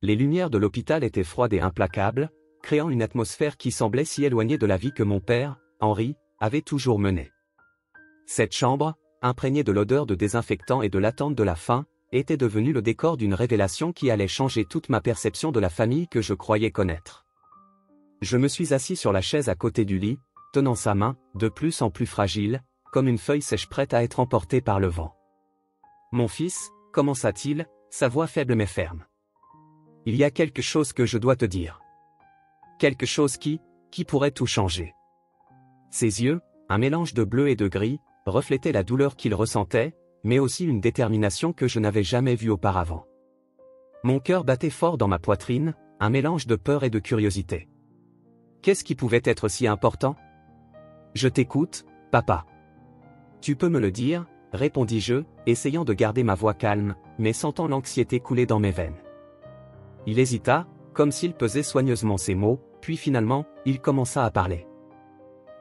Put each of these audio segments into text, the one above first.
Les lumières de l'hôpital étaient froides et implacables, créant une atmosphère qui semblait si éloignée de la vie que mon père, Henri, avait toujours menée. Cette chambre, imprégnée de l'odeur de désinfectant et de l'attente de la fin, était devenue le décor d'une révélation qui allait changer toute ma perception de la famille que je croyais connaître. Je me suis assis sur la chaise à côté du lit, tenant sa main, de plus en plus fragile, comme une feuille sèche prête à être emportée par le vent. « Mon fils » commença-t-il, sa voix faible mais ferme. « Il y a quelque chose que je dois te dire. Quelque chose qui pourrait tout changer. » Ses yeux, un mélange de bleu et de gris, reflétaient la douleur qu'il ressentait, mais aussi une détermination que je n'avais jamais vue auparavant. Mon cœur battait fort dans ma poitrine, un mélange de peur et de curiosité. Qu'est-ce qui pouvait être si important ? Je t'écoute, papa. Tu peux me le dire, répondis-je, essayant de garder ma voix calme, mais sentant l'anxiété couler dans mes veines. Il hésita, comme s'il pesait soigneusement ses mots, puis finalement, il commença à parler.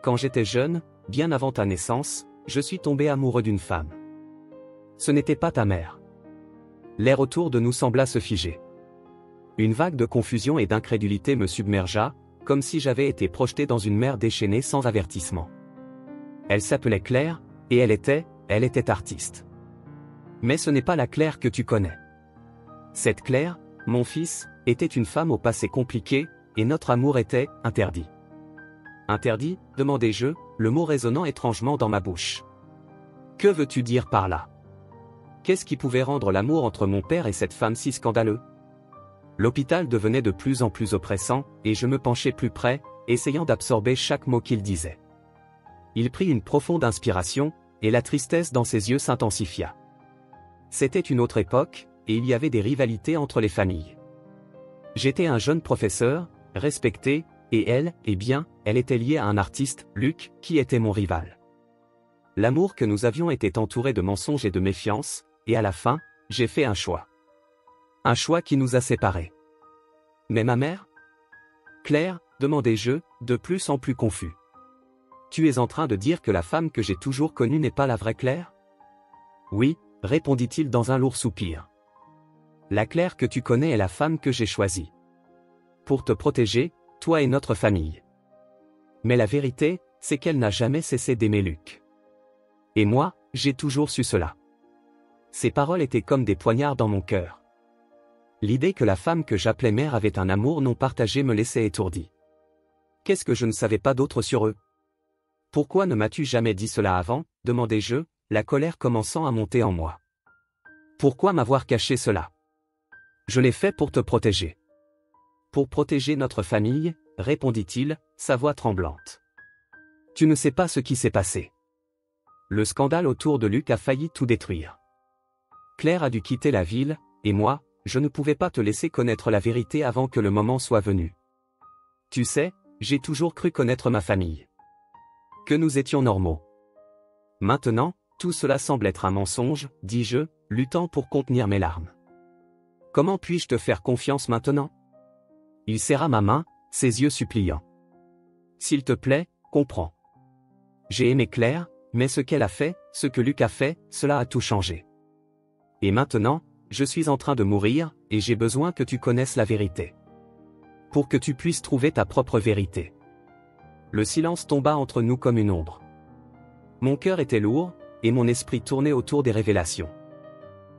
Quand j'étais jeune, bien avant ta naissance, je suis tombé amoureux d'une femme. Ce n'était pas ta mère. L'air autour de nous sembla se figer. Une vague de confusion et d'incrédulité me submergea, comme si j'avais été projeté dans une mer déchaînée sans avertissement. Elle s'appelait Claire, et elle était artiste. Mais ce n'est pas la Claire que tu connais. Cette Claire, mon fils, était une femme au passé compliqué, et notre amour était interdit. Interdit, demandai-je, le mot résonnant étrangement dans ma bouche. Que veux-tu dire par là ? Qu'est-ce qui pouvait rendre l'amour entre mon père et cette femme si scandaleux ? L'hôpital devenait de plus en plus oppressant, et je me penchai plus près, essayant d'absorber chaque mot qu'il disait. Il prit une profonde inspiration, et la tristesse dans ses yeux s'intensifia. C'était une autre époque, et il y avait des rivalités entre les familles. J'étais un jeune professeur, respecté, et elle, eh bien, elle était liée à un artiste, Luc, qui était mon rival. L'amour que nous avions était entouré de mensonges et de méfiance, et à la fin, j'ai fait un choix. Un choix qui nous a séparés. Mais ma mère ? Claire, demandai-je, de plus en plus confus. Tu es en train de dire que la femme que j'ai toujours connue n'est pas la vraie Claire ? Oui, répondit-il dans un lourd soupir. La Claire que tu connais est la femme que j'ai choisie. Pour te protéger, toi et notre famille. Mais la vérité, c'est qu'elle n'a jamais cessé d'aimer Luc. Et moi, j'ai toujours su cela. Ces paroles étaient comme des poignards dans mon cœur. L'idée que la femme que j'appelais mère avait un amour non partagé me laissait étourdi. Qu'est-ce que je ne savais pas d'autre sur eux ? Pourquoi ne m'as-tu jamais dit cela avant ? Demandai-je, la colère commençant à monter en moi. Pourquoi m'avoir caché cela ? Je l'ai fait pour te protéger. Pour protéger notre famille, répondit-il, sa voix tremblante. Tu ne sais pas ce qui s'est passé. Le scandale autour de Luc a failli tout détruire. Claire a dû quitter la ville, et moi, je ne pouvais pas te laisser connaître la vérité avant que le moment soit venu. Tu sais, j'ai toujours cru connaître ma famille. Que nous étions normaux. Maintenant, tout cela semble être un mensonge, dis-je, luttant pour contenir mes larmes. Comment puis-je te faire confiance maintenant ? Il serra ma main, ses yeux suppliants. S'il te plaît, comprends. J'ai aimé Claire, mais ce qu'elle a fait, ce que Luc a fait, cela a tout changé. Et maintenant, je suis en train de mourir, et j'ai besoin que tu connaisses la vérité. Pour que tu puisses trouver ta propre vérité. Le silence tomba entre nous comme une ombre. Mon cœur était lourd, et mon esprit tournait autour des révélations.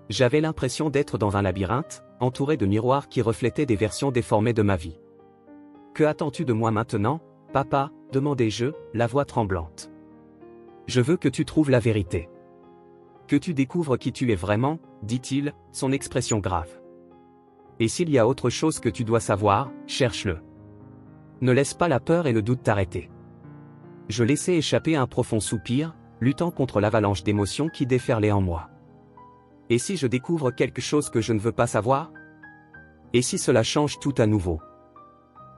J'avais l'impression d'être dans un labyrinthe, entouré de miroirs qui reflétaient des versions déformées de ma vie. Que attends-tu de moi maintenant, papa ? Demandai-je, la voix tremblante. Je veux que tu trouves la vérité. Que tu découvres qui tu es vraiment, dit-il, son expression grave. Et s'il y a autre chose que tu dois savoir, cherche-le. Ne laisse pas la peur et le doute t'arrêter. Je laissai échapper un profond soupir, luttant contre l'avalanche d'émotions qui déferlait en moi. Et si je découvre quelque chose que je ne veux pas savoir ? Et si cela change tout à nouveau ?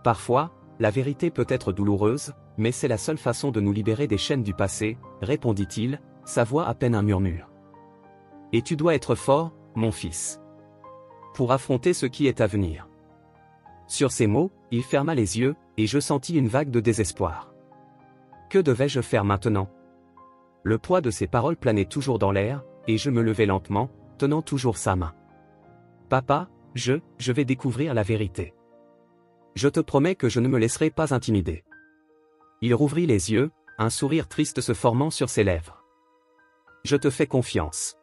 Parfois, la vérité peut être douloureuse, mais c'est la seule façon de nous libérer des chaînes du passé, répondit-il, sa voix à peine un murmure. Et tu dois être fort, mon fils. Pour affronter ce qui est à venir. Sur ces mots, il ferma les yeux, et je sentis une vague de désespoir. Que devais-je faire maintenant ? Le poids de ses paroles planait toujours dans l'air, et je me levai lentement, tenant toujours sa main. Papa, je vais découvrir la vérité. Je te promets que je ne me laisserai pas intimider. Il rouvrit les yeux, un sourire triste se formant sur ses lèvres. Je te fais confiance.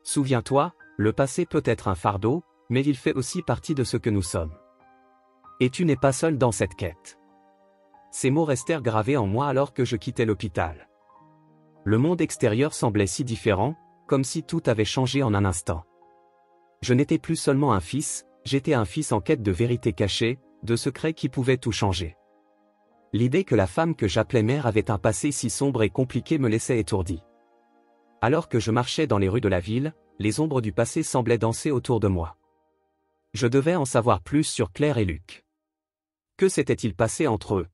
Souviens-toi, le passé peut être un fardeau, mais il fait aussi partie de ce que nous sommes. Et tu n'es pas seul dans cette quête. Ces mots restèrent gravés en moi alors que je quittais l'hôpital. Le monde extérieur semblait si différent, comme si tout avait changé en un instant. Je n'étais plus seulement un fils, j'étais un fils en quête de vérité cachée, de secrets qui pouvaient tout changer. L'idée que la femme que j'appelais mère avait un passé si sombre et compliqué me laissait étourdi. Alors que je marchais dans les rues de la ville, les ombres du passé semblaient danser autour de moi. Je devais en savoir plus sur Claire et Luc. Que s'était-il passé entre eux?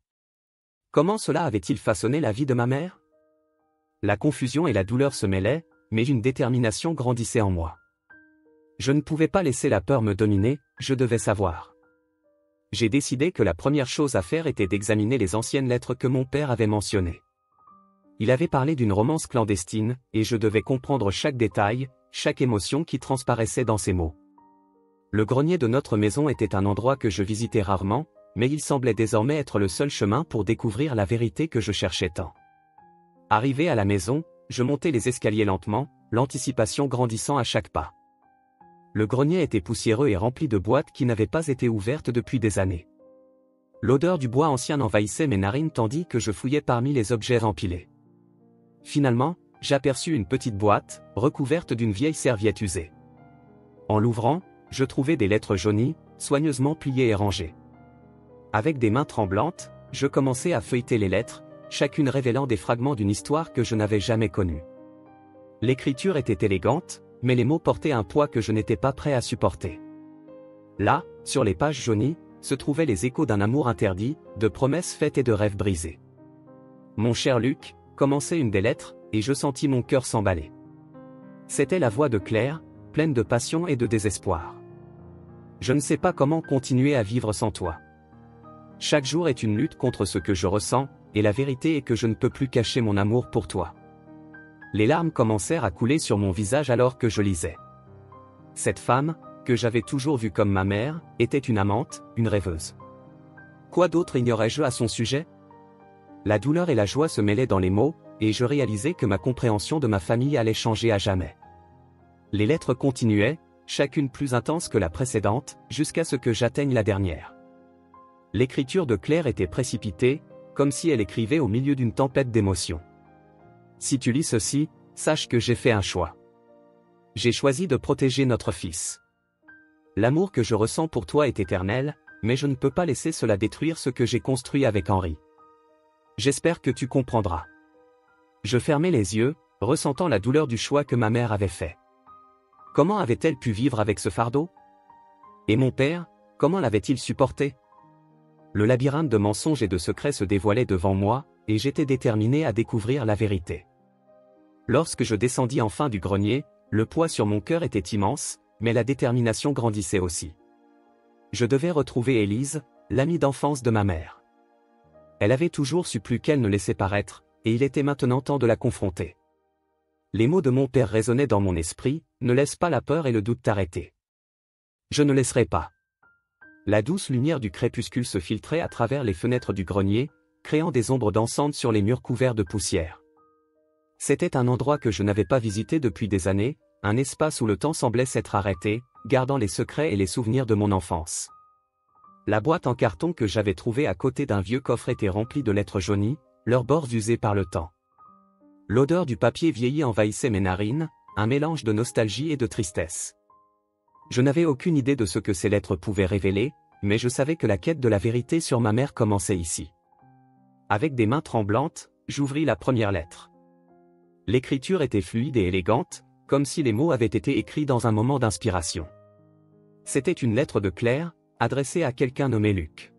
Comment cela avait-il façonné la vie de ma mère? La confusion et la douleur se mêlaient, mais une détermination grandissait en moi. Je ne pouvais pas laisser la peur me dominer, je devais savoir. J'ai décidé que la première chose à faire était d'examiner les anciennes lettres que mon père avait mentionnées. Il avait parlé d'une romance clandestine, et je devais comprendre chaque détail, chaque émotion qui transparaissait dans ces mots. Le grenier de notre maison était un endroit que je visitais rarement, mais il semblait désormais être le seul chemin pour découvrir la vérité que je cherchais tant. Arrivé à la maison, je montais les escaliers lentement, l'anticipation grandissant à chaque pas. Le grenier était poussiéreux et rempli de boîtes qui n'avaient pas été ouvertes depuis des années. L'odeur du bois ancien envahissait mes narines tandis que je fouillais parmi les objets empilés. Finalement, j'aperçus une petite boîte, recouverte d'une vieille serviette usée. En l'ouvrant, je trouvai des lettres jaunies, soigneusement pliées et rangées. Avec des mains tremblantes, je commençai à feuilleter les lettres, chacune révélant des fragments d'une histoire que je n'avais jamais connue. L'écriture était élégante, mais les mots portaient un poids que je n'étais pas prêt à supporter. Là, sur les pages jaunies, se trouvaient les échos d'un amour interdit, de promesses faites et de rêves brisés. Mon cher Luc, commençait une des lettres, et je sentis mon cœur s'emballer. C'était la voix de Claire, pleine de passion et de désespoir. Je ne sais pas comment continuer à vivre sans toi. Chaque jour est une lutte contre ce que je ressens, et la vérité est que je ne peux plus cacher mon amour pour toi. Les larmes commencèrent à couler sur mon visage alors que je lisais. Cette femme, que j'avais toujours vue comme ma mère, était une amante, une rêveuse. Quoi d'autre ignorais-je à son sujet? La douleur et la joie se mêlaient dans les mots, et je réalisais que ma compréhension de ma famille allait changer à jamais. Les lettres continuaient, chacune plus intense que la précédente, jusqu'à ce que j'atteigne la dernière. L'écriture de Claire était précipitée, comme si elle écrivait au milieu d'une tempête d'émotions. Si tu lis ceci, sache que j'ai fait un choix. J'ai choisi de protéger notre fils. L'amour que je ressens pour toi est éternel, mais je ne peux pas laisser cela détruire ce que j'ai construit avec Henri. J'espère que tu comprendras. Je fermai les yeux, ressentant la douleur du choix que ma mère avait fait. Comment avait-elle pu vivre avec ce fardeau? Et mon père, comment l'avait-il supporté? Le labyrinthe de mensonges et de secrets se dévoilait devant moi, et j'étais déterminé à découvrir la vérité. Lorsque je descendis enfin du grenier, le poids sur mon cœur était immense, mais la détermination grandissait aussi. Je devais retrouver Élise, l'amie d'enfance de ma mère. Elle avait toujours su plus qu'elle ne laissait paraître, et il était maintenant temps de la confronter. Les mots de mon père résonnaient dans mon esprit, ne laisse pas la peur et le doute t'arrêter. Je ne laisserai pas. La douce lumière du crépuscule se filtrait à travers les fenêtres du grenier, créant des ombres dansantes sur les murs couverts de poussière. C'était un endroit que je n'avais pas visité depuis des années, un espace où le temps semblait s'être arrêté, gardant les secrets et les souvenirs de mon enfance. La boîte en carton que j'avais trouvée à côté d'un vieux coffre était remplie de lettres jaunies, leurs bords usés par le temps. L'odeur du papier vieilli envahissait mes narines, un mélange de nostalgie et de tristesse. Je n'avais aucune idée de ce que ces lettres pouvaient révéler, mais je savais que la quête de la vérité sur ma mère commençait ici. Avec des mains tremblantes, j'ouvris la première lettre. L'écriture était fluide et élégante, comme si les mots avaient été écrits dans un moment d'inspiration. C'était une lettre de Claire, adressée à quelqu'un nommé Luc.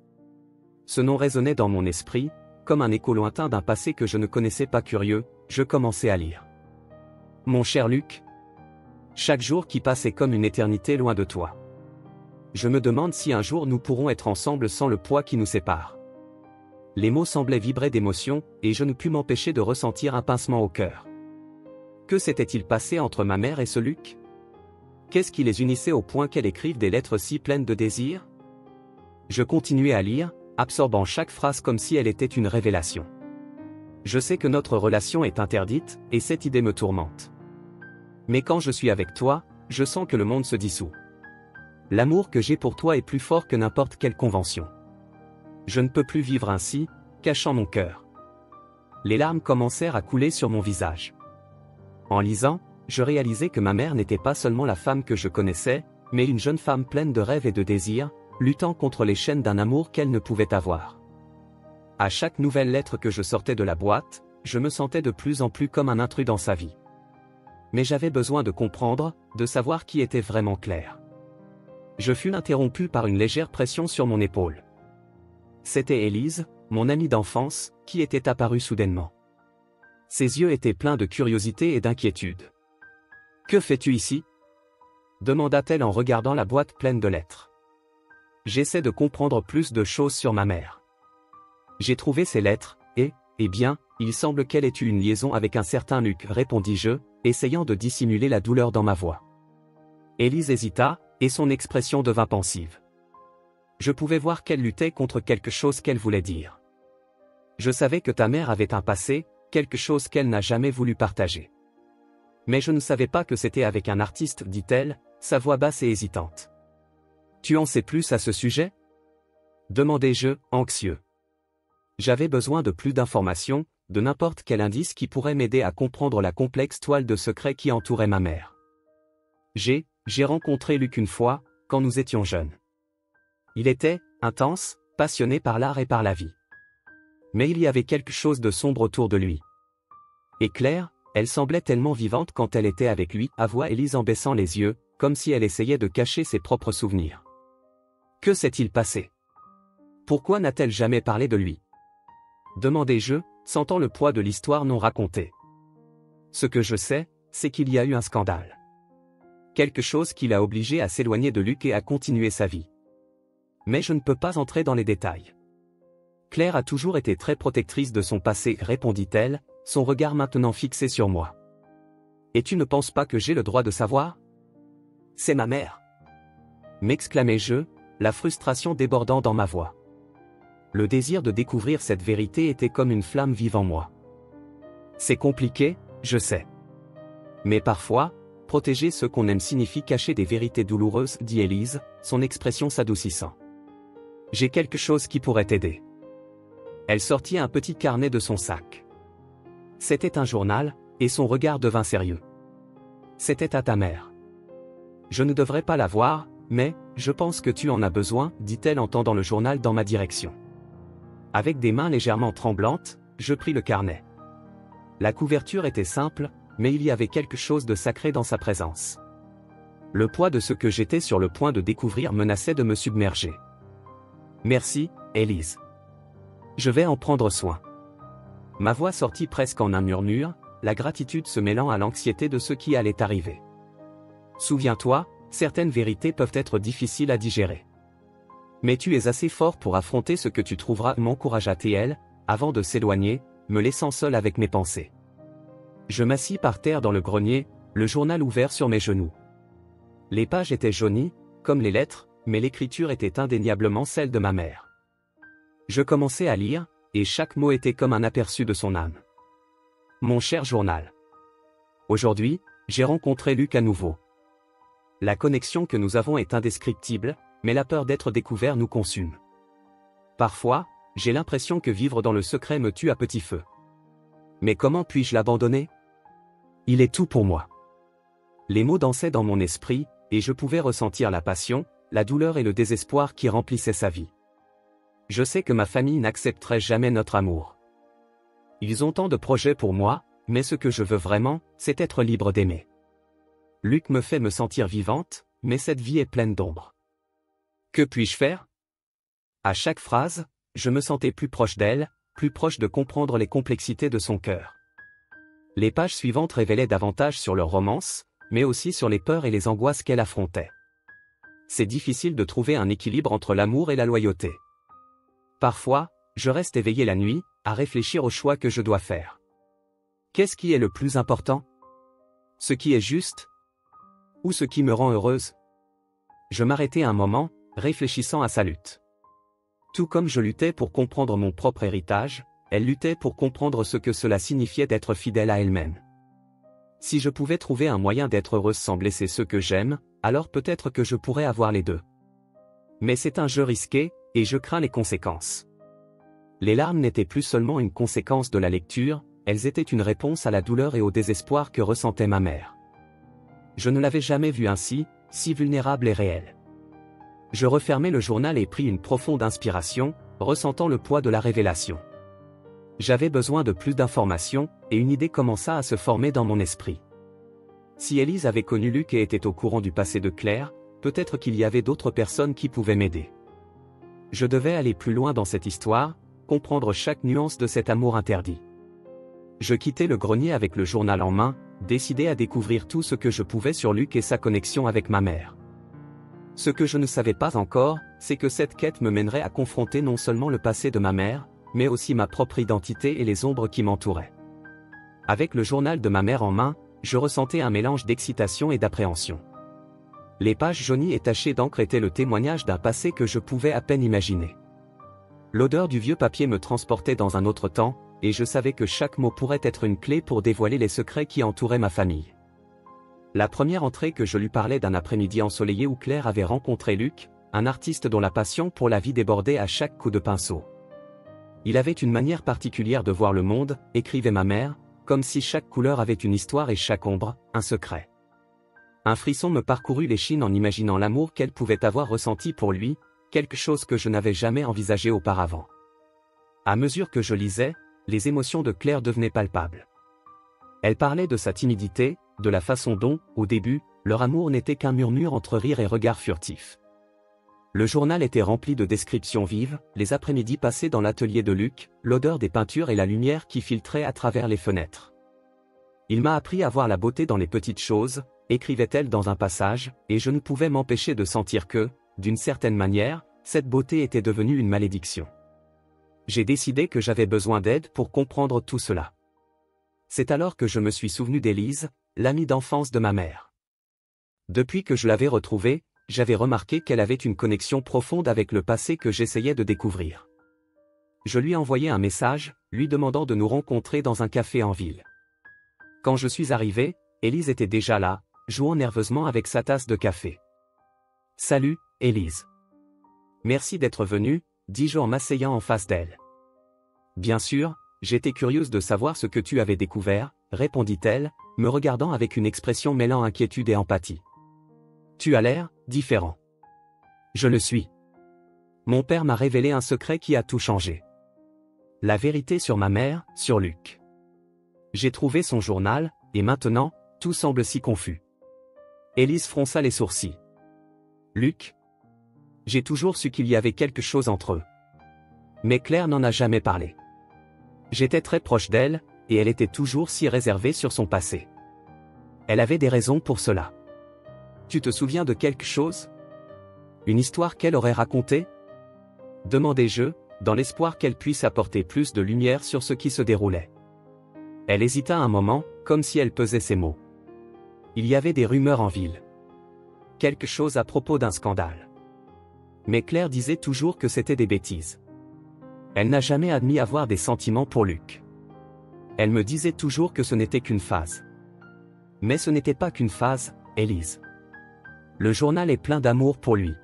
Ce nom résonnait dans mon esprit, comme un écho lointain d'un passé que je ne connaissais pas. Curieux, je commençai à lire. Mon cher Luc, chaque jour qui passe est comme une éternité loin de toi. Je me demande si un jour nous pourrons être ensemble sans le poids qui nous sépare. Les mots semblaient vibrer d'émotion, et je ne pus m'empêcher de ressentir un pincement au cœur. Que s'était-il passé entre ma mère et ce Luc? Qu'est-ce qui les unissait au point qu'elle écrive des lettres si pleines de désir? Je continuais à lire, absorbant chaque phrase comme si elle était une révélation. Je sais que notre relation est interdite, et cette idée me tourmente. Mais quand je suis avec toi, je sens que le monde se dissout. L'amour que j'ai pour toi est plus fort que n'importe quelle convention. Je ne peux plus vivre ainsi, cachant mon cœur. Les larmes commencèrent à couler sur mon visage. En lisant, je réalisais que ma mère n'était pas seulement la femme que je connaissais, mais une jeune femme pleine de rêves et de désirs, luttant contre les chaînes d'un amour qu'elle ne pouvait avoir. À chaque nouvelle lettre que je sortais de la boîte, je me sentais de plus en plus comme un intrus dans sa vie. Mais j'avais besoin de comprendre, de savoir qui était vraiment Claire. Je fus interrompu par une légère pression sur mon épaule. C'était Élise, mon amie d'enfance, qui était apparue soudainement. Ses yeux étaient pleins de curiosité et d'inquiétude. « Que fais-tu ici » demanda-t-elle en regardant la boîte pleine de lettres. J'essaie de comprendre plus de choses sur ma mère. J'ai trouvé ces lettres, et, eh bien, il semble qu'elle ait eu une liaison avec un certain Luc, répondis-je, essayant de dissimuler la douleur dans ma voix. Élise hésita, et son expression devint pensive. Je pouvais voir qu'elle luttait contre quelque chose qu'elle voulait dire. Je savais que ta mère avait un passé, quelque chose qu'elle n'a jamais voulu partager. Mais je ne savais pas que c'était avec un artiste, dit-elle, sa voix basse et hésitante. Tu en sais plus à ce sujet ? Demandai-je, anxieux. J'avais besoin de plus d'informations, de n'importe quel indice qui pourrait m'aider à comprendre la complexe toile de secrets qui entourait ma mère. J'ai rencontré Luc une fois, quand nous étions jeunes. Il était intense, passionné par l'art et par la vie. Mais il y avait quelque chose de sombre autour de lui. Et Claire, elle semblait tellement vivante quand elle était avec lui, avoua Élise en baissant les yeux, comme si elle essayait de cacher ses propres souvenirs. Que s'est-il passé? Pourquoi n'a-t-elle jamais parlé de lui? Demandai-je, sentant le poids de l'histoire non racontée. Ce que je sais, c'est qu'il y a eu un scandale. Quelque chose qui l'a obligée à s'éloigner de Luc et à continuer sa vie. Mais je ne peux pas entrer dans les détails. Claire a toujours été très protectrice de son passé, répondit-elle, son regard maintenant fixé sur moi. Et tu ne penses pas que j'ai le droit de savoir? C'est ma mère. M'exclamai-je, la frustration débordant dans ma voix. Le désir de découvrir cette vérité était comme une flamme vive en moi. C'est compliqué, je sais. Mais parfois, protéger ceux qu'on aime signifie cacher des vérités douloureuses, dit Élise, son expression s'adoucissant. J'ai quelque chose qui pourrait t'aider. Elle sortit un petit carnet de son sac. C'était un journal, et son regard devint sérieux. C'était à ta mère. Je ne devrais pas la voir, mais, je pense que tu en as besoin, dit-elle en tendant le journal dans ma direction. Avec des mains légèrement tremblantes, je pris le carnet. La couverture était simple, mais il y avait quelque chose de sacré dans sa présence. Le poids de ce que j'étais sur le point de découvrir menaçait de me submerger. Merci, Élise. Je vais en prendre soin. Ma voix sortit presque en un murmure, la gratitude se mêlant à l'anxiété de ce qui allait arriver. Souviens-toi, certaines vérités peuvent être difficiles à digérer. Mais tu es assez fort pour affronter ce que tu trouveras, m'encouragea-t-elle, avant de s'éloigner, me laissant seul avec mes pensées. Je m'assis par terre dans le grenier, le journal ouvert sur mes genoux. Les pages étaient jaunies, comme les lettres, mais l'écriture était indéniablement celle de ma mère. Je commençai à lire, et chaque mot était comme un aperçu de son âme. Mon cher journal. Aujourd'hui, j'ai rencontré Luc à nouveau. La connexion que nous avons est indescriptible, mais la peur d'être découvert nous consume. Parfois, j'ai l'impression que vivre dans le secret me tue à petit feu. Mais comment puis-je l'abandonner? Il est tout pour moi. Les mots dansaient dans mon esprit, et je pouvais ressentir la passion, la douleur et le désespoir qui remplissaient sa vie. Je sais que ma famille n'accepterait jamais notre amour. Ils ont tant de projets pour moi, mais ce que je veux vraiment, c'est être libre d'aimer. Luc me fait me sentir vivante, mais cette vie est pleine d'ombre. Que puis-je faire? À chaque phrase, je me sentais plus proche d'elle, plus proche de comprendre les complexités de son cœur. Les pages suivantes révélaient davantage sur leur romance, mais aussi sur les peurs et les angoisses qu'elle affrontait. C'est difficile de trouver un équilibre entre l'amour et la loyauté. Parfois, je reste éveillé la nuit, à réfléchir aux choix que je dois faire. Qu'est-ce qui est le plus important? Ce qui est juste? Ou ce qui me rend heureuse? Je m'arrêtai un moment, réfléchissant à sa lutte. Tout comme je luttais pour comprendre mon propre héritage, elle luttait pour comprendre ce que cela signifiait d'être fidèle à elle-même. Si je pouvais trouver un moyen d'être heureuse sans blesser ceux que j'aime, alors peut-être que je pourrais avoir les deux. Mais c'est un jeu risqué, et je crains les conséquences. Les larmes n'étaient plus seulement une conséquence de la lecture, elles étaient une réponse à la douleur et au désespoir que ressentait ma mère. Je ne l'avais jamais vue ainsi, si vulnérable et réelle. Je refermai le journal et pris une profonde inspiration, ressentant le poids de la révélation. J'avais besoin de plus d'informations, et une idée commença à se former dans mon esprit. Si Élise avait connu Luc et était au courant du passé de Claire, peut-être qu'il y avait d'autres personnes qui pouvaient m'aider. Je devais aller plus loin dans cette histoire, comprendre chaque nuance de cet amour interdit. Je quittai le grenier avec le journal en main, décidé à découvrir tout ce que je pouvais sur Luc et sa connexion avec ma mère. Ce que je ne savais pas encore, c'est que cette quête me mènerait à confronter non seulement le passé de ma mère, mais aussi ma propre identité et les ombres qui m'entouraient. Avec le journal de ma mère en main, je ressentais un mélange d'excitation et d'appréhension. Les pages jaunies et tachées d'encre étaient le témoignage d'un passé que je pouvais à peine imaginer. L'odeur du vieux papier me transportait dans un autre temps, et je savais que chaque mot pourrait être une clé pour dévoiler les secrets qui entouraient ma famille. La première entrée que je lui parlais d'un après-midi ensoleillé où Claire avait rencontré Luc, un artiste dont la passion pour la vie débordait à chaque coup de pinceau. Il avait une manière particulière de voir le monde, écrivait ma mère, comme si chaque couleur avait une histoire et chaque ombre, un secret. Un frisson me parcourut l'échine en imaginant l'amour qu'elle pouvait avoir ressenti pour lui, quelque chose que je n'avais jamais envisagé auparavant. À mesure que je lisais, les émotions de Claire devenaient palpables. Elle parlait de sa timidité, de la façon dont, au début, leur amour n'était qu'un murmure entre rires et regards furtifs. Le journal était rempli de descriptions vives, les après-midi passés dans l'atelier de Luc, l'odeur des peintures et la lumière qui filtrait à travers les fenêtres. Il m'a appris à voir la beauté dans les petites choses, écrivait-elle dans un passage, et je ne pouvais m'empêcher de sentir que, d'une certaine manière, cette beauté était devenue une malédiction. J'ai décidé que j'avais besoin d'aide pour comprendre tout cela. C'est alors que je me suis souvenu d'Élise, l'amie d'enfance de ma mère. Depuis que je l'avais retrouvée, j'avais remarqué qu'elle avait une connexion profonde avec le passé que j'essayais de découvrir. Je lui ai envoyé un message, lui demandant de nous rencontrer dans un café en ville. Quand je suis arrivé, Élise était déjà là, jouant nerveusement avec sa tasse de café. « Salut, Élise. Merci d'être venue, dis-je en m'asseyant en face d'elle. Bien sûr, j'étais curieuse de savoir ce que tu avais découvert, répondit-elle, me regardant avec une expression mêlant inquiétude et empathie. Tu as l'air différent. Je le suis. Mon père m'a révélé un secret qui a tout changé. La vérité sur ma mère, sur Luc. J'ai trouvé son journal, et maintenant, tout semble si confus. Élise fronça les sourcils. Luc? J'ai toujours su qu'il y avait quelque chose entre eux. Mais Claire n'en a jamais parlé. J'étais très proche d'elle, et elle était toujours si réservée sur son passé. Elle avait des raisons pour cela. Tu te souviens de quelque chose? Une histoire qu'elle aurait racontée? Demandai-je, dans l'espoir qu'elle puisse apporter plus de lumière sur ce qui se déroulait. Elle hésita un moment, comme si elle pesait ses mots. Il y avait des rumeurs en ville. Quelque chose à propos d'un scandale. Mais Claire disait toujours que c'était des bêtises. Elle n'a jamais admis avoir des sentiments pour Luc. Elle me disait toujours que ce n'était qu'une phase. Mais ce n'était pas qu'une phase, Élise. Le journal est plein d'amour pour lui.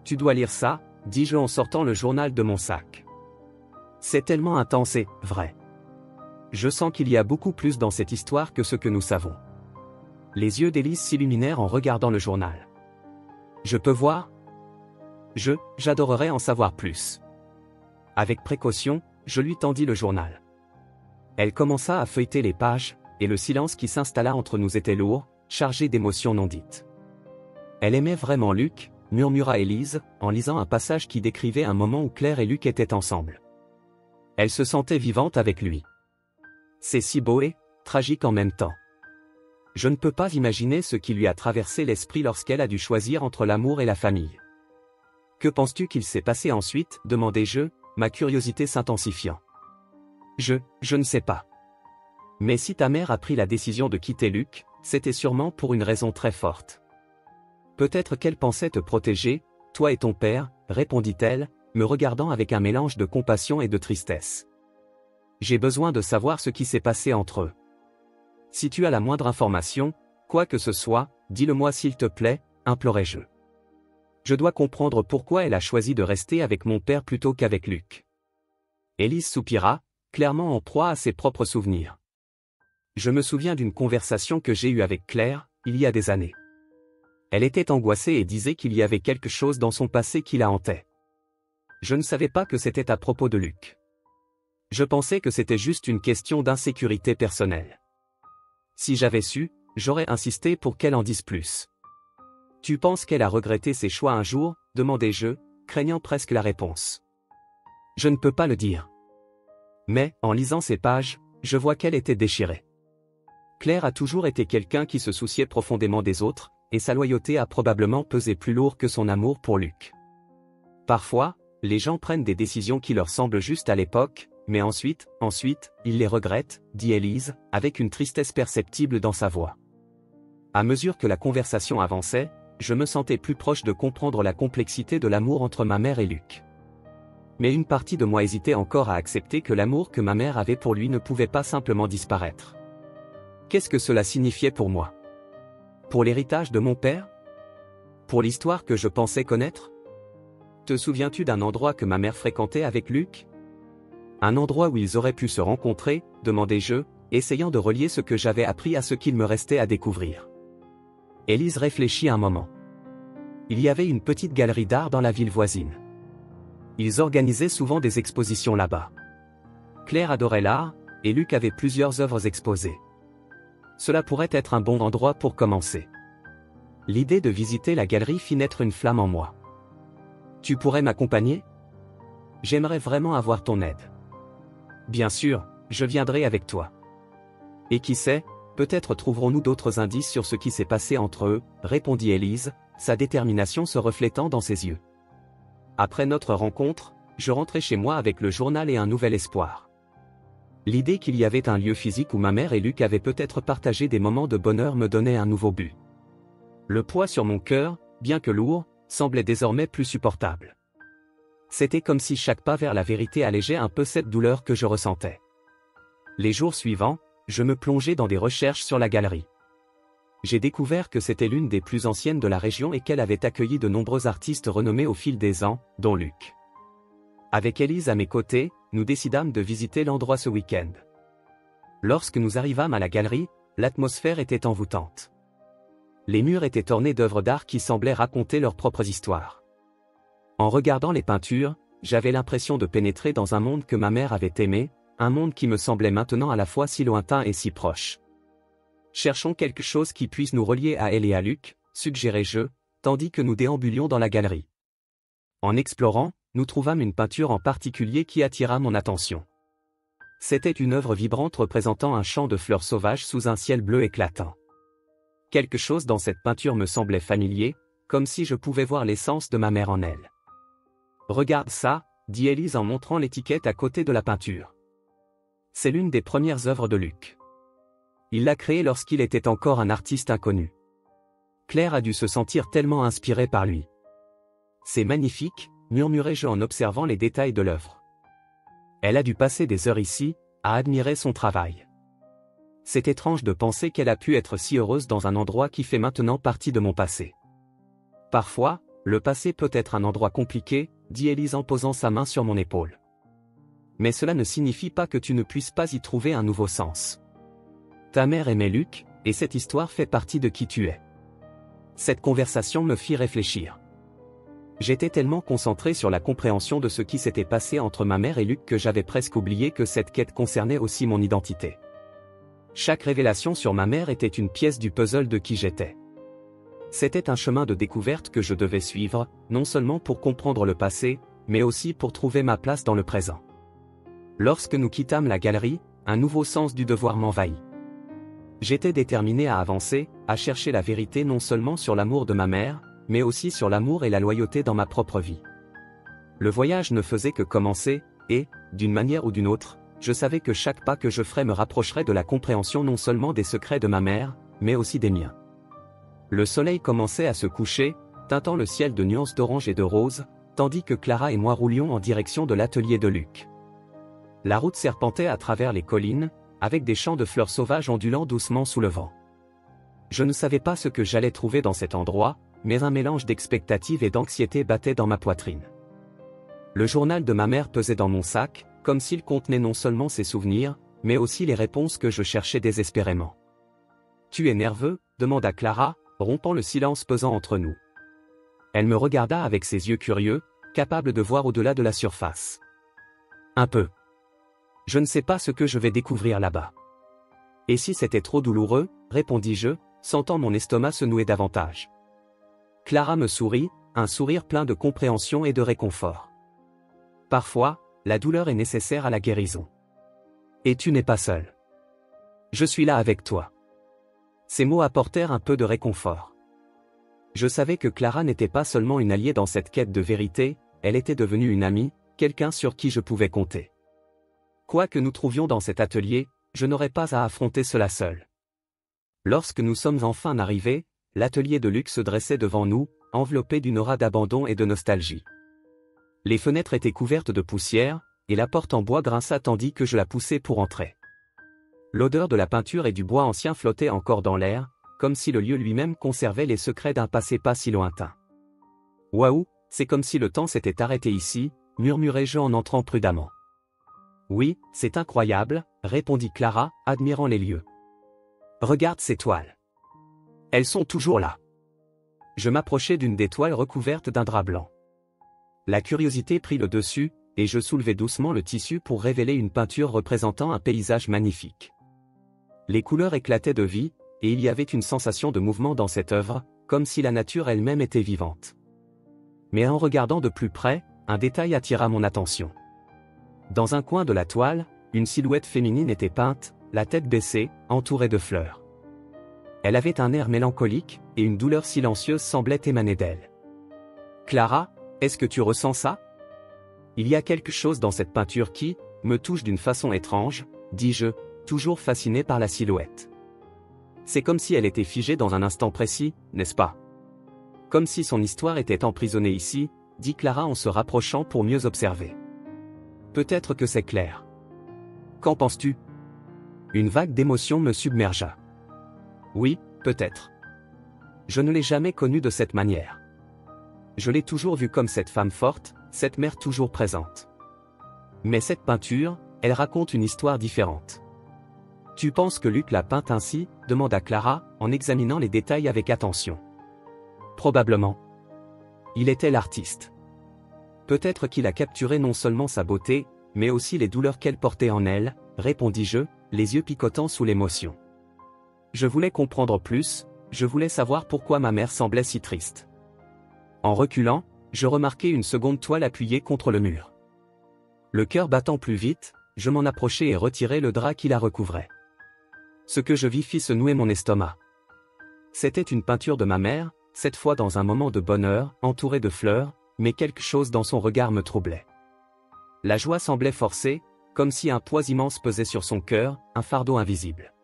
Tu dois lire ça, dis-je en sortant le journal de mon sac. C'est tellement intense et vrai. Je sens qu'il y a beaucoup plus dans cette histoire que ce que nous savons. Les yeux d'Élise s'illuminèrent en regardant le journal. Je peux voir? J'adorerais en savoir plus. Avec précaution, je lui tendis le journal. Elle commença à feuilleter les pages, et le silence qui s'installa entre nous était lourd, chargé d'émotions non dites. Elle aimait vraiment Luc, murmura Élise, en lisant un passage qui décrivait un moment où Claire et Luc étaient ensemble. Elle se sentait vivante avec lui. C'est si beau et tragique en même temps. Je ne peux pas imaginer ce qui lui a traversé l'esprit lorsqu'elle a dû choisir entre l'amour et la famille. Que penses-tu qu'il s'est passé ensuite, demandai-je, ma curiosité s'intensifiant. Je ne sais pas. Mais si ta mère a pris la décision de quitter Luc, c'était sûrement pour une raison très forte. Peut-être qu'elle pensait te protéger, toi et ton père, répondit-elle, me regardant avec un mélange de compassion et de tristesse. J'ai besoin de savoir ce qui s'est passé entre eux. Si tu as la moindre information, quoi que ce soit, dis-le-moi s'il te plaît, implorai-je. Je dois comprendre pourquoi elle a choisi de rester avec mon père plutôt qu'avec Luc. Élise soupira, clairement en proie à ses propres souvenirs. Je me souviens d'une conversation que j'ai eue avec Claire, il y a des années. Elle était angoissée et disait qu'il y avait quelque chose dans son passé qui la hantait. Je ne savais pas que c'était à propos de Luc. Je pensais que c'était juste une question d'insécurité personnelle. Si j'avais su, j'aurais insisté pour qu'elle en dise plus. Tu penses qu'elle a regretté ses choix un jour, demandai-je, craignant presque la réponse. Je ne peux pas le dire. Mais, en lisant ces pages, je vois qu'elle était déchirée. Claire a toujours été quelqu'un qui se souciait profondément des autres, et sa loyauté a probablement pesé plus lourd que son amour pour Luc. Parfois, les gens prennent des décisions qui leur semblent justes à l'époque, mais ensuite, ils les regrettent, dit Élise, avec une tristesse perceptible dans sa voix. À mesure que la conversation avançait, je me sentais plus proche de comprendre la complexité de l'amour entre ma mère et Luc. Mais une partie de moi hésitait encore à accepter que l'amour que ma mère avait pour lui ne pouvait pas simplement disparaître. Qu'est-ce que cela signifiait pour moi? Pour l'héritage de mon père? Pour l'histoire que je pensais connaître? Te souviens-tu d'un endroit que ma mère fréquentait avec Luc? Un endroit où ils auraient pu se rencontrer, demandai-je, essayant de relier ce que j'avais appris à ce qu'il me restait à découvrir. Élise réfléchit un moment. Il y avait une petite galerie d'art dans la ville voisine. Ils organisaient souvent des expositions là-bas. Claire adorait l'art, et Luc avait plusieurs œuvres exposées. Cela pourrait être un bon endroit pour commencer. L'idée de visiter la galerie fit naître une flamme en moi. Tu pourrais m'accompagner? J'aimerais vraiment avoir ton aide. Bien sûr, je viendrai avec toi. Et qui sait, peut-être trouverons-nous d'autres indices sur ce qui s'est passé entre eux, répondit Élise, sa détermination se reflétant dans ses yeux. Après notre rencontre, je rentrai chez moi avec le journal et un nouvel espoir. L'idée qu'il y avait un lieu physique où ma mère et Luc avaient peut-être partagé des moments de bonheur me donnait un nouveau but. Le poids sur mon cœur, bien que lourd, semblait désormais plus supportable. C'était comme si chaque pas vers la vérité allégeait un peu cette douleur que je ressentais. Les jours suivants, je me plongeais dans des recherches sur la galerie. J'ai découvert que c'était l'une des plus anciennes de la région et qu'elle avait accueilli de nombreux artistes renommés au fil des ans, dont Luc. Avec Élise à mes côtés, nous décidâmes de visiter l'endroit ce week-end. Lorsque nous arrivâmes à la galerie, l'atmosphère était envoûtante. Les murs étaient ornés d'œuvres d'art qui semblaient raconter leurs propres histoires. En regardant les peintures, j'avais l'impression de pénétrer dans un monde que ma mère avait aimé, un monde qui me semblait maintenant à la fois si lointain et si proche. Cherchons quelque chose qui puisse nous relier à elle et à Luc, suggérai-je, tandis que nous déambulions dans la galerie. En explorant, nous trouvâmes une peinture en particulier qui attira mon attention. C'était une œuvre vibrante représentant un champ de fleurs sauvages sous un ciel bleu éclatant. Quelque chose dans cette peinture me semblait familier, comme si je pouvais voir l'essence de ma mère en elle. Regarde ça, dit Élise en montrant l'étiquette à côté de la peinture. C'est l'une des premières œuvres de Luc. Il l'a créée lorsqu'il était encore un artiste inconnu. Claire a dû se sentir tellement inspirée par lui. C'est magnifique, murmurai-je en observant les détails de l'œuvre. Elle a dû passer des heures ici, à admirer son travail. C'est étrange de penser qu'elle a pu être si heureuse dans un endroit qui fait maintenant partie de mon passé. Parfois, le passé peut être un endroit compliqué, dit Élise en posant sa main sur mon épaule. Mais cela ne signifie pas que tu ne puisses pas y trouver un nouveau sens. Ta mère aimait Luc, et cette histoire fait partie de qui tu es. Cette conversation me fit réfléchir. J'étais tellement concentré sur la compréhension de ce qui s'était passé entre ma mère et Luc que j'avais presque oublié que cette quête concernait aussi mon identité. Chaque révélation sur ma mère était une pièce du puzzle de qui j'étais. C'était un chemin de découverte que je devais suivre, non seulement pour comprendre le passé, mais aussi pour trouver ma place dans le présent. Lorsque nous quittâmes la galerie, un nouveau sens du devoir m'envahit. J'étais déterminé à avancer, à chercher la vérité non seulement sur l'amour de ma mère, mais aussi sur l'amour et la loyauté dans ma propre vie. Le voyage ne faisait que commencer, et, d'une manière ou d'une autre, je savais que chaque pas que je ferais me rapprocherait de la compréhension non seulement des secrets de ma mère, mais aussi des miens. Le soleil commençait à se coucher, teintant le ciel de nuances d'orange et de rose, tandis que Clara et moi roulions en direction de l'atelier de Luc. La route serpentait à travers les collines, avec des champs de fleurs sauvages ondulant doucement sous le vent. Je ne savais pas ce que j'allais trouver dans cet endroit, mais un mélange d'expectative et d'anxiété battait dans ma poitrine. Le journal de ma mère pesait dans mon sac, comme s'il contenait non seulement ses souvenirs, mais aussi les réponses que je cherchais désespérément. « Tu es nerveux ?» demanda Clara, rompant le silence pesant entre nous. Elle me regarda avec ses yeux curieux, capable de voir au-delà de la surface. Un peu. Je ne sais pas ce que je vais découvrir là-bas. Et si c'était trop douloureux, répondis-je, sentant mon estomac se nouer davantage. Clara me sourit, un sourire plein de compréhension et de réconfort. Parfois, la douleur est nécessaire à la guérison. Et tu n'es pas seul. Je suis là avec toi. Ces mots apportèrent un peu de réconfort. Je savais que Clara n'était pas seulement une alliée dans cette quête de vérité, elle était devenue une amie, quelqu'un sur qui je pouvais compter. Quoi que nous trouvions dans cet atelier, je n'aurais pas à affronter cela seul. Lorsque nous sommes enfin arrivés, l'atelier de Luc se dressait devant nous, enveloppé d'une aura d'abandon et de nostalgie. Les fenêtres étaient couvertes de poussière, et la porte en bois grinça tandis que je la poussais pour entrer. L'odeur de la peinture et du bois ancien flottait encore dans l'air, comme si le lieu lui-même conservait les secrets d'un passé pas si lointain. « Waouh, c'est comme si le temps s'était arrêté ici », murmurai-je en entrant prudemment. « Oui, c'est incroyable », répondit Clara, admirant les lieux. « Regarde ces toiles. Elles sont toujours là. » Je m'approchai d'une des toiles recouvertes d'un drap blanc. La curiosité prit le dessus, et je soulevai doucement le tissu pour révéler une peinture représentant un paysage magnifique. Les couleurs éclataient de vie, et il y avait une sensation de mouvement dans cette œuvre, comme si la nature elle-même était vivante. Mais en regardant de plus près, un détail attira mon attention. Dans un coin de la toile, une silhouette féminine était peinte, la tête baissée, entourée de fleurs. Elle avait un air mélancolique, et une douleur silencieuse semblait émaner d'elle. « Clara, est-ce que tu ressens ça ? Il y a quelque chose dans cette peinture qui me touche d'une façon étrange, dis-je, toujours fasciné par la silhouette. C'est comme si elle était figée dans un instant précis, n'est-ce pas ? Comme si son histoire était emprisonnée ici, dit Clara en se rapprochant pour mieux observer. Peut-être que c'est clair. Qu'en penses-tu ? Une vague d'émotion me submergea. Oui, peut-être. Je ne l'ai jamais connue de cette manière. Je l'ai toujours vue comme cette femme forte, cette mère toujours présente. Mais cette peinture, elle raconte une histoire différente. Tu penses que Luc l'a peinte ainsi ? Demanda Clara, en examinant les détails avec attention. Probablement. Il était l'artiste. Peut-être qu'il a capturé non seulement sa beauté, mais aussi les douleurs qu'elle portait en elle, répondis-je, les yeux picotants sous l'émotion. Je voulais comprendre plus, je voulais savoir pourquoi ma mère semblait si triste. En reculant, je remarquai une seconde toile appuyée contre le mur. Le cœur battant plus vite, je m'en approchai et retirai le drap qui la recouvrait. Ce que je vis fit se nouer mon estomac. C'était une peinture de ma mère, cette fois dans un moment de bonheur, entourée de fleurs, mais quelque chose dans son regard me troublait. La joie semblait forcée, comme si un poids immense pesait sur son cœur, un fardeau invisible.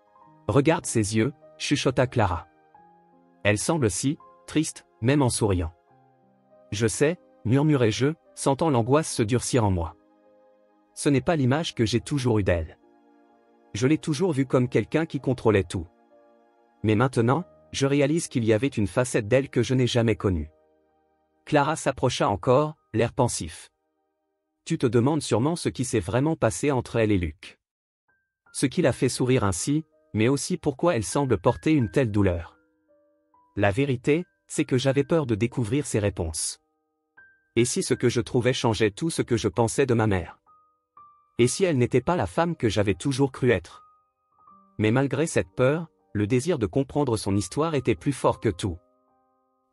« Regarde ses yeux », chuchota Clara. « Elle semble si triste, même en souriant. »« Je sais », murmurai-je, sentant l'angoisse se durcir en moi. Ce n'est pas l'image que j'ai toujours eue d'elle. Je l'ai toujours vue comme quelqu'un qui contrôlait tout. Mais maintenant, je réalise qu'il y avait une facette d'elle que je n'ai jamais connue. Clara s'approcha encore, l'air pensif. Tu te demandes sûrement ce qui s'est vraiment passé entre elle et Luc. Ce qui l'a fait sourire ainsi, mais aussi pourquoi elle semble porter une telle douleur. La vérité, c'est que j'avais peur de découvrir ses réponses. Et si ce que je trouvais changeait tout ce que je pensais de ma mère ? Et si elle n'était pas la femme que j'avais toujours cru être ? Mais malgré cette peur, le désir de comprendre son histoire était plus fort que tout.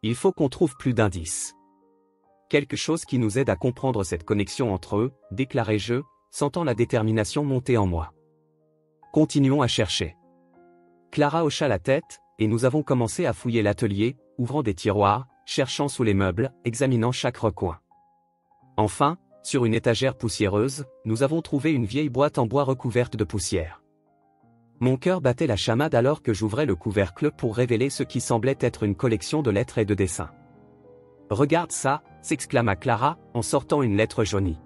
Il faut qu'on trouve plus d'indices. Quelque chose qui nous aide à comprendre cette connexion entre eux, déclarai-je, sentant la détermination monter en moi. Continuons à chercher. Clara hocha la tête, et nous avons commencé à fouiller l'atelier, ouvrant des tiroirs, cherchant sous les meubles, examinant chaque recoin. Enfin, sur une étagère poussiéreuse, nous avons trouvé une vieille boîte en bois recouverte de poussière. Mon cœur battait la chamade alors que j'ouvrais le couvercle pour révéler ce qui semblait être une collection de lettres et de dessins. « Regarde ça !» s'exclama Clara, en sortant une lettre jaunie.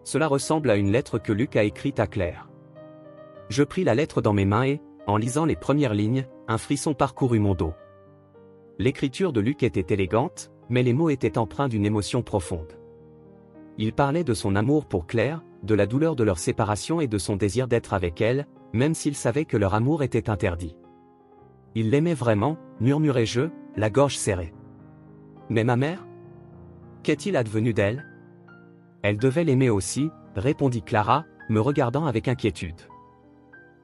Cela ressemble à une lettre que Luc a écrite à Claire. Je pris la lettre dans mes mains et, en lisant les premières lignes, un frisson parcourut mon dos. L'écriture de Luc était élégante, mais les mots étaient empreints d'une émotion profonde. Il parlait de son amour pour Claire, de la douleur de leur séparation et de son désir d'être avec elle, même s'il savait que leur amour était interdit. Il l'aimait vraiment, murmurai-je, la gorge serrée. Mais ma mère ? Qu'est-il advenu d'elle ? Elle devait l'aimer aussi, répondit Clara, me regardant avec inquiétude.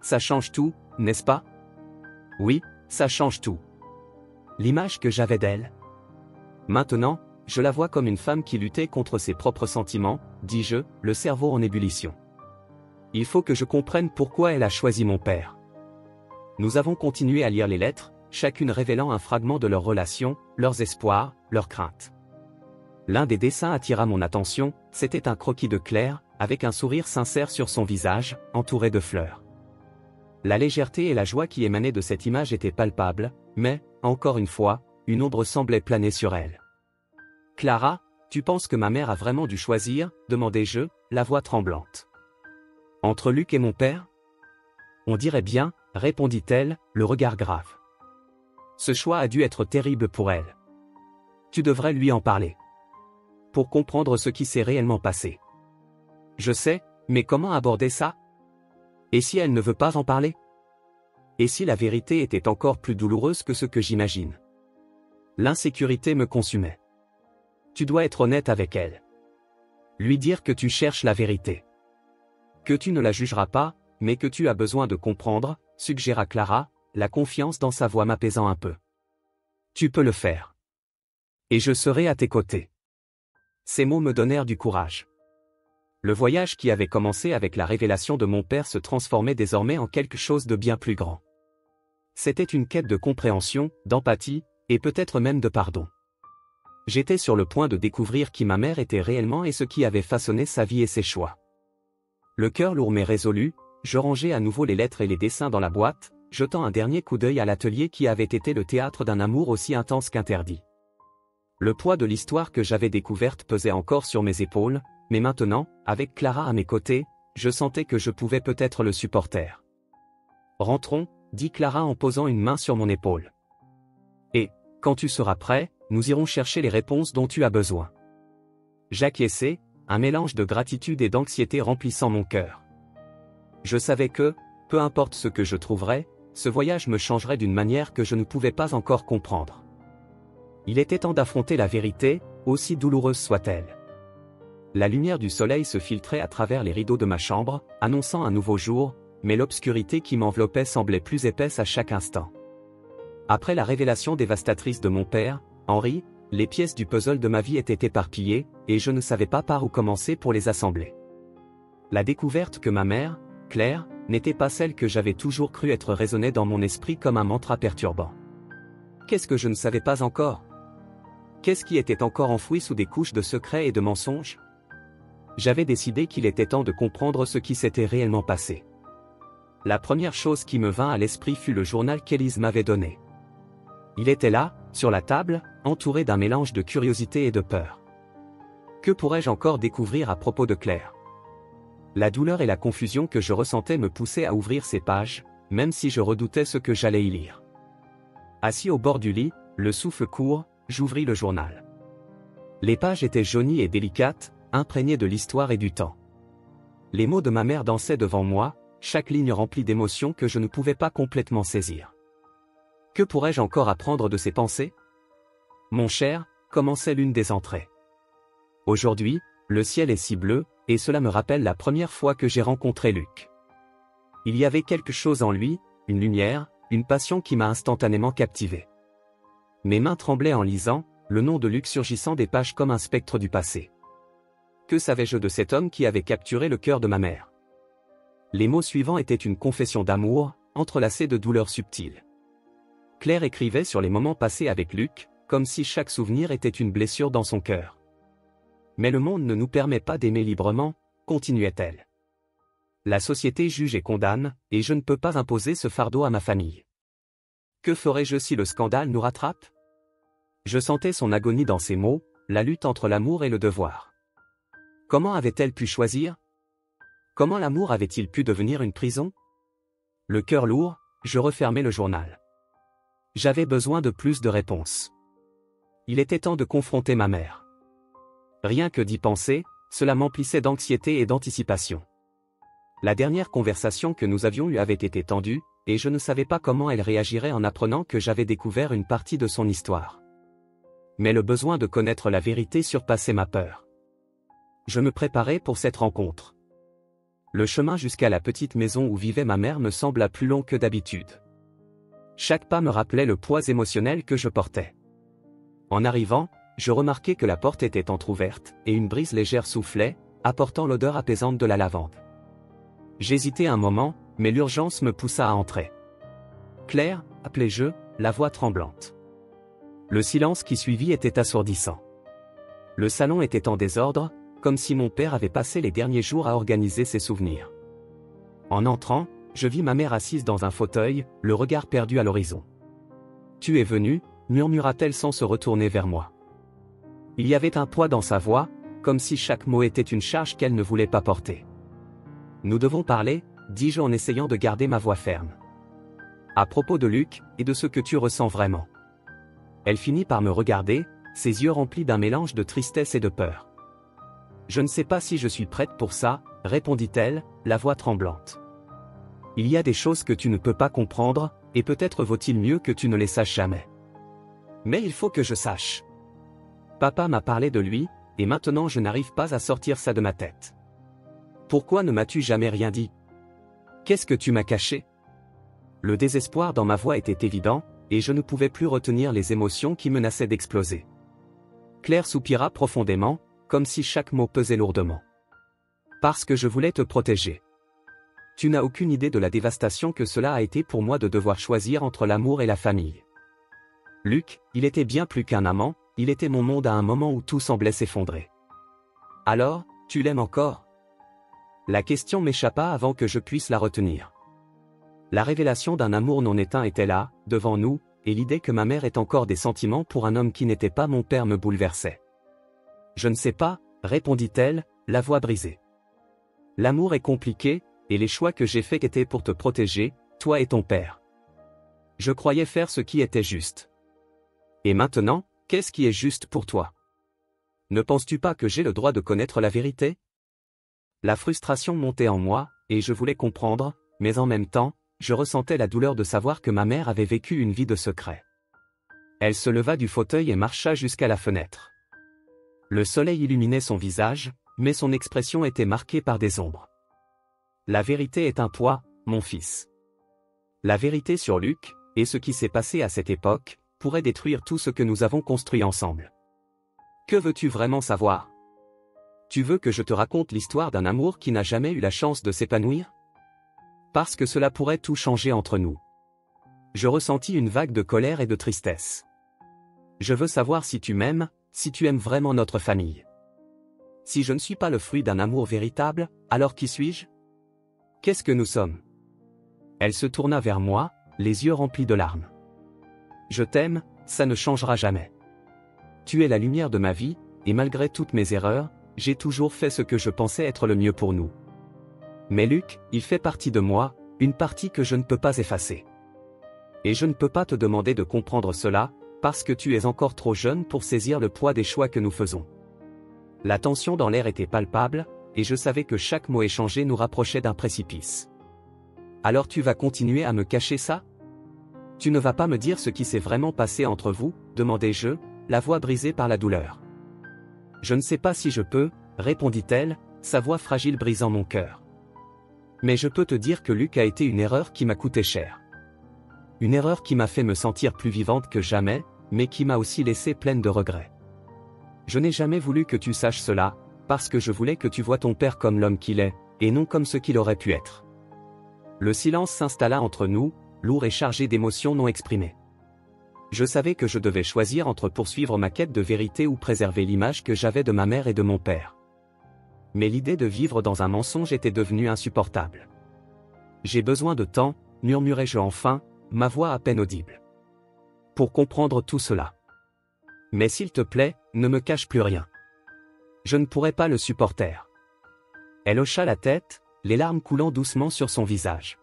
Ça change tout, n'est-ce pas ? Oui, ça change tout. L'image que j'avais d'elle. Maintenant, je la vois comme une femme qui luttait contre ses propres sentiments, dis-je, le cerveau en ébullition. Il faut que je comprenne pourquoi elle a choisi mon père. Nous avons continué à lire les lettres, chacune révélant un fragment de leur relation, leurs espoirs, leurs craintes. L'un des dessins attira mon attention, c'était un croquis de Claire, avec un sourire sincère sur son visage, entouré de fleurs. La légèreté et la joie qui émanaient de cette image étaient palpables, mais, encore une fois, une ombre semblait planer sur elle. « Clara, tu penses que ma mère a vraiment dû choisir ?» demandai-je, la voix tremblante. « Entre Luc et mon père ? On dirait bien, répondit-elle, le regard grave. Ce choix a dû être terrible pour elle. Tu devrais lui en parler. Pour comprendre ce qui s'est réellement passé. Je sais, mais comment aborder ça ? Et si elle ne veut pas en parler ? Et si la vérité était encore plus douloureuse que ce que j'imagine ? L'insécurité me consumait. Tu dois être honnête avec elle. Lui dire que tu cherches la vérité. Que tu ne la jugeras pas, mais que tu as besoin de comprendre, suggéra Clara, la confiance dans sa voix m'apaisant un peu. Tu peux le faire. Et je serai à tes côtés. Ces mots me donnèrent du courage. Le voyage qui avait commencé avec la révélation de mon père se transformait désormais en quelque chose de bien plus grand. C'était une quête de compréhension, d'empathie, et peut-être même de pardon. J'étais sur le point de découvrir qui ma mère était réellement et ce qui avait façonné sa vie et ses choix. Le cœur lourd mais résolu, je rangeai à nouveau les lettres et les dessins dans la boîte, jetant un dernier coup d'œil à l'atelier qui avait été le théâtre d'un amour aussi intense qu'interdit. Le poids de l'histoire que j'avais découverte pesait encore sur mes épaules, mais maintenant, avec Clara à mes côtés, je sentais que je pouvais peut-être le supporter. « Rentrons », dit Clara en posant une main sur mon épaule. « Et, quand tu seras prêt, nous irons chercher les réponses dont tu as besoin. » J'acquiesçai, un mélange de gratitude et d'anxiété remplissant mon cœur. Je savais que, peu importe ce que je trouverais, ce voyage me changerait d'une manière que je ne pouvais pas encore comprendre. Il était temps d'affronter la vérité, aussi douloureuse soit-elle. La lumière du soleil se filtrait à travers les rideaux de ma chambre, annonçant un nouveau jour, mais l'obscurité qui m'enveloppait semblait plus épaisse à chaque instant. Après la révélation dévastatrice de mon père, Henri, les pièces du puzzle de ma vie étaient éparpillées, et je ne savais pas par où commencer pour les assembler. La découverte que ma mère, Claire, n'était pas celle que j'avais toujours cru être résonnait dans mon esprit comme un mantra perturbant. Qu'est-ce que je ne savais pas encore ? Qu'est-ce qui était encore enfoui sous des couches de secrets et de mensonges ? J'avais décidé qu'il était temps de comprendre ce qui s'était réellement passé. La première chose qui me vint à l'esprit fut le journal qu'Élise m'avait donné. Il était là, sur la table, entouré d'un mélange de curiosité et de peur. Que pourrais-je encore découvrir à propos de Claire ? La douleur et la confusion que je ressentais me poussaient à ouvrir ces pages, même si je redoutais ce que j'allais y lire. Assis au bord du lit, le souffle court, j'ouvris le journal. Les pages étaient jaunies et délicates, imprégnées de l'histoire et du temps. Les mots de ma mère dansaient devant moi, chaque ligne remplie d'émotions que je ne pouvais pas complètement saisir. Que pourrais-je encore apprendre de ses pensées ? Mon cher, commençait l'une des entrées. Aujourd'hui, le ciel est si bleu, et cela me rappelle la première fois que j'ai rencontré Luc. Il y avait quelque chose en lui, une lumière, une passion qui m'a instantanément captivé. Mes mains tremblaient en lisant, le nom de Luc surgissant des pages comme un spectre du passé. Que savais-je de cet homme qui avait capturé le cœur de ma mère ? Les mots suivants étaient une confession d'amour, entrelacée de douleurs subtiles. Claire écrivait sur les moments passés avec Luc, comme si chaque souvenir était une blessure dans son cœur. Mais le monde ne nous permet pas d'aimer librement, continuait-elle. La société juge et condamne, et je ne peux pas imposer ce fardeau à ma famille. Que ferais-je si le scandale nous rattrape? Je sentais son agonie dans ses mots, la lutte entre l'amour et le devoir. Comment avait-elle pu choisir? Comment l'amour avait-il pu devenir une prison? Le cœur lourd, je refermais le journal. J'avais besoin de plus de réponses. Il était temps de confronter ma mère. Rien que d'y penser, cela m'emplissait d'anxiété et d'anticipation. La dernière conversation que nous avions eue avait été tendue, et je ne savais pas comment elle réagirait en apprenant que j'avais découvert une partie de son histoire. Mais le besoin de connaître la vérité surpassait ma peur. Je me préparais pour cette rencontre. Le chemin jusqu'à la petite maison où vivait ma mère me sembla plus long que d'habitude. Chaque pas me rappelait le poids émotionnel que je portais. En arrivant, je remarquai que la porte était entr'ouverte, et une brise légère soufflait, apportant l'odeur apaisante de la lavande. J'hésitai un moment, mais l'urgence me poussa à entrer. « Claire » appelai-je, la voix tremblante. Le silence qui suivit était assourdissant. Le salon était en désordre, comme si mon père avait passé les derniers jours à organiser ses souvenirs. En entrant, je vis ma mère assise dans un fauteuil, le regard perdu à l'horizon. « Tu es venu » murmura-t-elle sans se retourner vers moi. Il y avait un poids dans sa voix, comme si chaque mot était une charge qu'elle ne voulait pas porter. « Nous devons parler » dis-je en essayant de garder ma voix ferme. « À propos de Luc, et de ce que tu ressens vraiment. » Elle finit par me regarder, ses yeux remplis d'un mélange de tristesse et de peur. « Je ne sais pas si je suis prête pour ça, » répondit-elle, la voix tremblante. « Il y a des choses que tu ne peux pas comprendre, et peut-être vaut-il mieux que tu ne les saches jamais. Mais il faut que je sache. Papa m'a parlé de lui, et maintenant je n'arrive pas à sortir ça de ma tête. Pourquoi ne m'as-tu jamais rien dit? Qu'est-ce que tu m'as caché? » Le désespoir dans ma voix était évident, et je ne pouvais plus retenir les émotions qui menaçaient d'exploser. Claire soupira profondément, comme si chaque mot pesait lourdement. « Parce que je voulais te protéger. Tu n'as aucune idée de la dévastation que cela a été pour moi de devoir choisir entre l'amour et la famille. Luc, il était bien plus qu'un amant, il était mon monde à un moment où tout semblait s'effondrer. Alors, tu l'aimes encore? » La question m'échappa avant que je puisse la retenir. La révélation d'un amour non éteint était là, devant nous, et l'idée que ma mère ait encore des sentiments pour un homme qui n'était pas mon père me bouleversait. « Je ne sais pas, » répondit-elle, la voix brisée. « L'amour est compliqué, et les choix que j'ai faits étaient pour te protéger, toi et ton père. Je croyais faire ce qui était juste. Et maintenant, qu'est-ce qui est juste pour toi? Ne penses-tu pas que j'ai le droit de connaître la vérité? » La frustration montait en moi, et je voulais comprendre, mais en même temps, je ressentais la douleur de savoir que ma mère avait vécu une vie de secret. Elle se leva du fauteuil et marcha jusqu'à la fenêtre. Le soleil illuminait son visage, mais son expression était marquée par des ombres. « La vérité est un poids, mon fils. La vérité sur Luc, et ce qui s'est passé à cette époque, pourrait détruire tout ce que nous avons construit ensemble. Que veux-tu vraiment savoir? Tu veux que je te raconte l'histoire d'un amour qui n'a jamais eu la chance de s'épanouir? Parce que cela pourrait tout changer entre nous. » Je ressentis une vague de colère et de tristesse. « Je veux savoir si tu m'aimes, si tu aimes vraiment notre famille. Si je ne suis pas le fruit d'un amour véritable, alors qui suis-je? Qu'est-ce que nous sommes? » Elle se tourna vers moi, les yeux remplis de larmes. « Je t'aime, ça ne changera jamais. Tu es la lumière de ma vie, et malgré toutes mes erreurs, j'ai toujours fait ce que je pensais être le mieux pour nous. Mais Luc, il fait partie de moi, une partie que je ne peux pas effacer. Et je ne peux pas te demander de comprendre cela, parce que tu es encore trop jeune pour saisir le poids des choix que nous faisons. » La tension dans l'air était palpable, et je savais que chaque mot échangé nous rapprochait d'un précipice. « Alors tu vas continuer à me cacher ça? Tu ne vas pas me dire ce qui s'est vraiment passé entre vous? » demandai-je, la voix brisée par la douleur. « Je ne sais pas si je peux, » répondit-elle, sa voix fragile brisant mon cœur. « Mais je peux te dire que Luc a été une erreur qui m'a coûté cher. Une erreur qui m'a fait me sentir plus vivante que jamais, mais qui m'a aussi laissé pleine de regrets. Je n'ai jamais voulu que tu saches cela, parce que je voulais que tu vois ton père comme l'homme qu'il est, et non comme ce qu'il aurait pu être. » Le silence s'installa entre nous, lourd et chargé d'émotions non exprimées. Je savais que je devais choisir entre poursuivre ma quête de vérité ou préserver l'image que j'avais de ma mère et de mon père. mais l'idée de vivre dans un mensonge était devenue insupportable. J'ai besoin de temps, murmurai-je enfin, ma voix à peine audible. Pour comprendre tout cela. Mais s'il te plaît, ne me cache plus rien. Je ne pourrais pas le supporter. Elle hocha la tête, les larmes coulant doucement sur son visage.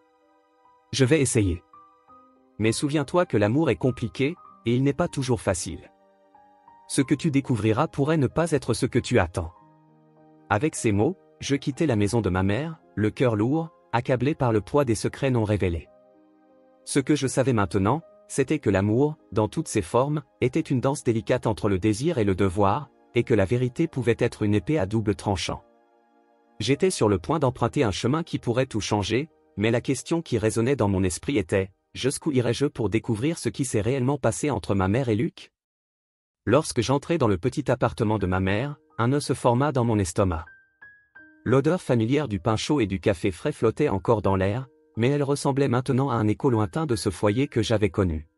Je vais essayer. Mais souviens-toi que l'amour est compliqué, et il n'est pas toujours facile. Ce que tu découvriras pourrait ne pas être ce que tu attends. Avec ces mots, je quittai la maison de ma mère, le cœur lourd, accablé par le poids des secrets non révélés. Ce que je savais maintenant, c'était que l'amour, dans toutes ses formes, était une danse délicate entre le désir et le devoir, et que la vérité pouvait être une épée à double tranchant. J'étais sur le point d'emprunter un chemin qui pourrait tout changer, mais la question qui résonnait dans mon esprit était, jusqu'où irais-je pour découvrir ce qui s'est réellement passé entre ma mère et Luc? Lorsque j'entrai dans le petit appartement de ma mère, un nœud se forma dans mon estomac. L'odeur familière du pain chaud et du café frais flottait encore dans l'air, mais elle ressemblait maintenant à un écho lointain de ce foyer que j'avais connu.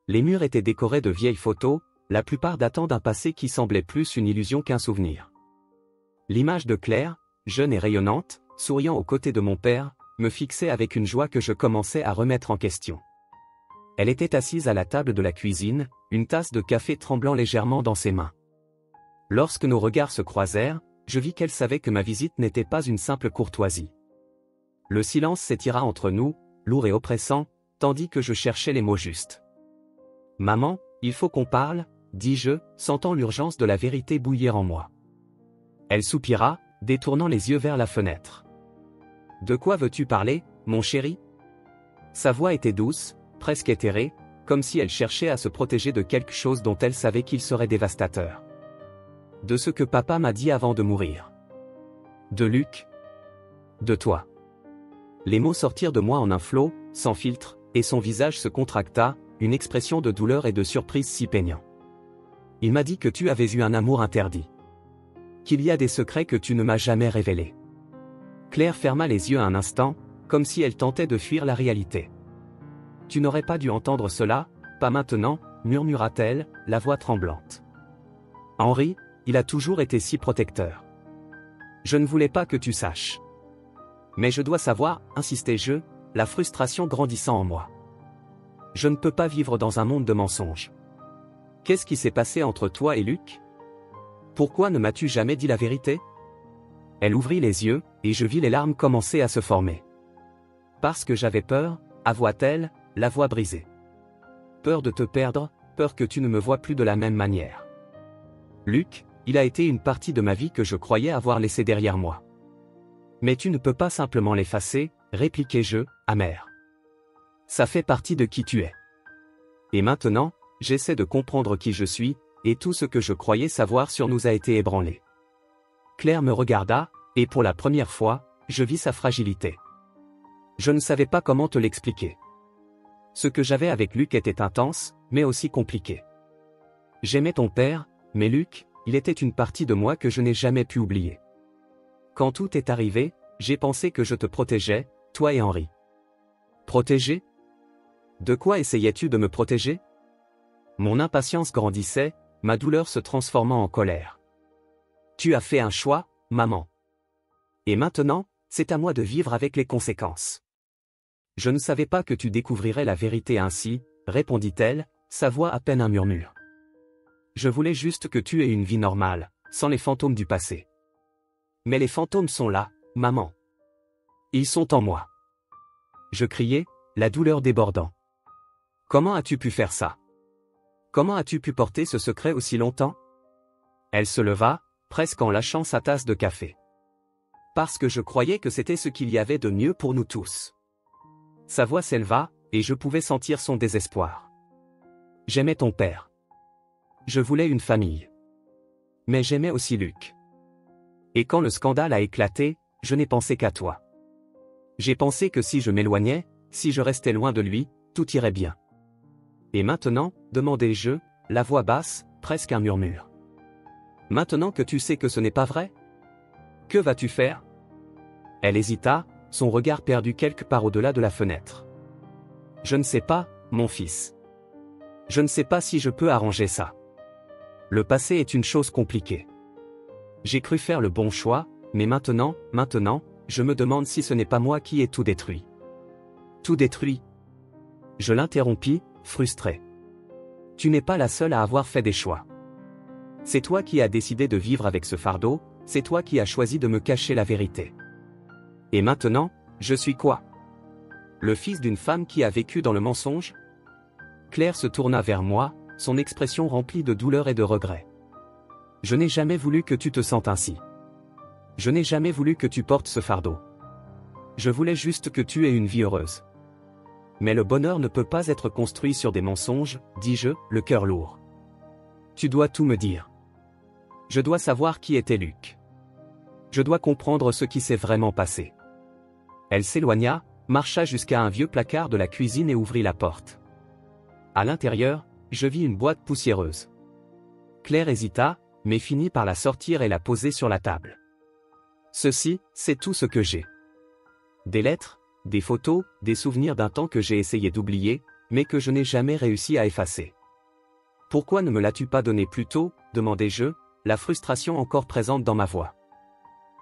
Les murs étaient décorés de vieilles photos, la plupart datant d'un passé qui semblait plus une illusion qu'un souvenir. L'image de Claire, jeune et rayonnante, souriant aux côtés de mon père, me fixait avec une joie que je commençais à remettre en question. Elle était assise à la table de la cuisine, une tasse de café tremblant légèrement dans ses mains. Lorsque nos regards se croisèrent, je vis qu'elle savait que ma visite n'était pas une simple courtoisie. Le silence s'étira entre nous, lourd et oppressant, tandis que je cherchais les mots justes. « Maman, il faut qu'on parle », dis-je, sentant l'urgence de la vérité bouillir en moi. Elle soupira, détournant les yeux vers la fenêtre. « De quoi veux-tu parler, mon chéri ?» Sa voix était douce, presque éthérée, comme si elle cherchait à se protéger de quelque chose dont elle savait qu'il serait dévastateur. De ce que papa m'a dit avant de mourir. De Luc. De toi. Les mots sortirent de moi en un flot, sans filtre, et son visage se contracta, une expression de douleur et de surprise si peignant. Il m'a dit que tu avais eu un amour interdit. Qu'il y a des secrets que tu ne m'as jamais révélés. Claire ferma les yeux un instant, comme si elle tentait de fuir la réalité. Tu n'aurais pas dû entendre cela, pas maintenant, murmura-t-elle, la voix tremblante. Henri, il a toujours été si protecteur. Je ne voulais pas que tu saches. Mais je dois savoir, insistai-je, la frustration grandissant en moi. Je ne peux pas vivre dans un monde de mensonges. Qu'est-ce qui s'est passé entre toi et Luc? Pourquoi ne m'as-tu jamais dit la vérité? Elle ouvrit les yeux, et je vis les larmes commencer à se former. Parce que j'avais peur, avoua-t-elle, la voix brisée. Peur de te perdre, peur que tu ne me vois plus de la même manière. Luc, il a été une partie de ma vie que je croyais avoir laissée derrière moi. Mais tu ne peux pas simplement l'effacer, répliquai-je, amer. Ça fait partie de qui tu es. Et maintenant, j'essaie de comprendre qui je suis, et tout ce que je croyais savoir sur nous a été ébranlé. Claire me regarda, et pour la première fois, je vis sa fragilité. Je ne savais pas comment te l'expliquer. Ce que j'avais avec Luc était intense, mais aussi compliqué. J'aimais ton père, mais Luc, il était une partie de moi que je n'ai jamais pu oublier. Quand tout est arrivé, j'ai pensé que je te protégeais, toi et Henri. Protéger? De quoi essayais-tu de me protéger? Mon impatience grandissait, ma douleur se transformant en colère. Tu as fait un choix, maman. Et maintenant, c'est à moi de vivre avec les conséquences. Je ne savais pas que tu découvrirais la vérité ainsi, répondit-elle, sa voix à peine un murmure. Je voulais juste que tu aies une vie normale, sans les fantômes du passé. Mais les fantômes sont là, maman. Ils sont en moi. Je criai, la douleur débordant. Comment as-tu pu faire ça? Comment as-tu pu porter ce secret aussi longtemps? Elle se leva, presque en lâchant sa tasse de café. Parce que je croyais que c'était ce qu'il y avait de mieux pour nous tous. Sa voix s'éleva, et je pouvais sentir son désespoir. J'aimais ton père. Je voulais une famille. Mais j'aimais aussi Luc. Et quand le scandale a éclaté, je n'ai pensé qu'à toi. J'ai pensé que si je m'éloignais, si je restais loin de lui, tout irait bien. Et maintenant, demandai-je, la voix basse, presque un murmure. Maintenant que tu sais que ce n'est pas vrai? Que vas-tu faire? Elle hésita, son regard perdu quelque part au-delà de la fenêtre. Je ne sais pas, mon fils. Je ne sais pas si je peux arranger ça. Le passé est une chose compliquée. J'ai cru faire le bon choix, Mais maintenant, je me demande si ce n'est pas moi qui ai tout détruit. Tout détruit? Je l'interrompis, frustré. Tu n'es pas la seule à avoir fait des choix. C'est toi qui as décidé de vivre avec ce fardeau, c'est toi qui as choisi de me cacher la vérité. Et maintenant, je suis quoi? Le fils d'une femme qui a vécu dans le mensonge? Claire se tourna vers moi, son expression remplie de douleur et de regret. Je n'ai jamais voulu que tu te sentes ainsi. Je n'ai jamais voulu que tu portes ce fardeau. Je voulais juste que tu aies une vie heureuse. Mais le bonheur ne peut pas être construit sur des mensonges, dis-je, le cœur lourd. Tu dois tout me dire. Je dois savoir qui était Luc. Je dois comprendre ce qui s'est vraiment passé. Elle s'éloigna, marcha jusqu'à un vieux placard de la cuisine et ouvrit la porte. À l'intérieur, je vis une boîte poussiéreuse. Claire hésita, mais finit par la sortir et la poser sur la table. Ceci, c'est tout ce que j'ai. Des lettres, des photos, des souvenirs d'un temps que j'ai essayé d'oublier, mais que je n'ai jamais réussi à effacer. Pourquoi ne me l'as-tu pas donné plus tôt, demandai-je, la frustration encore présente dans ma voix.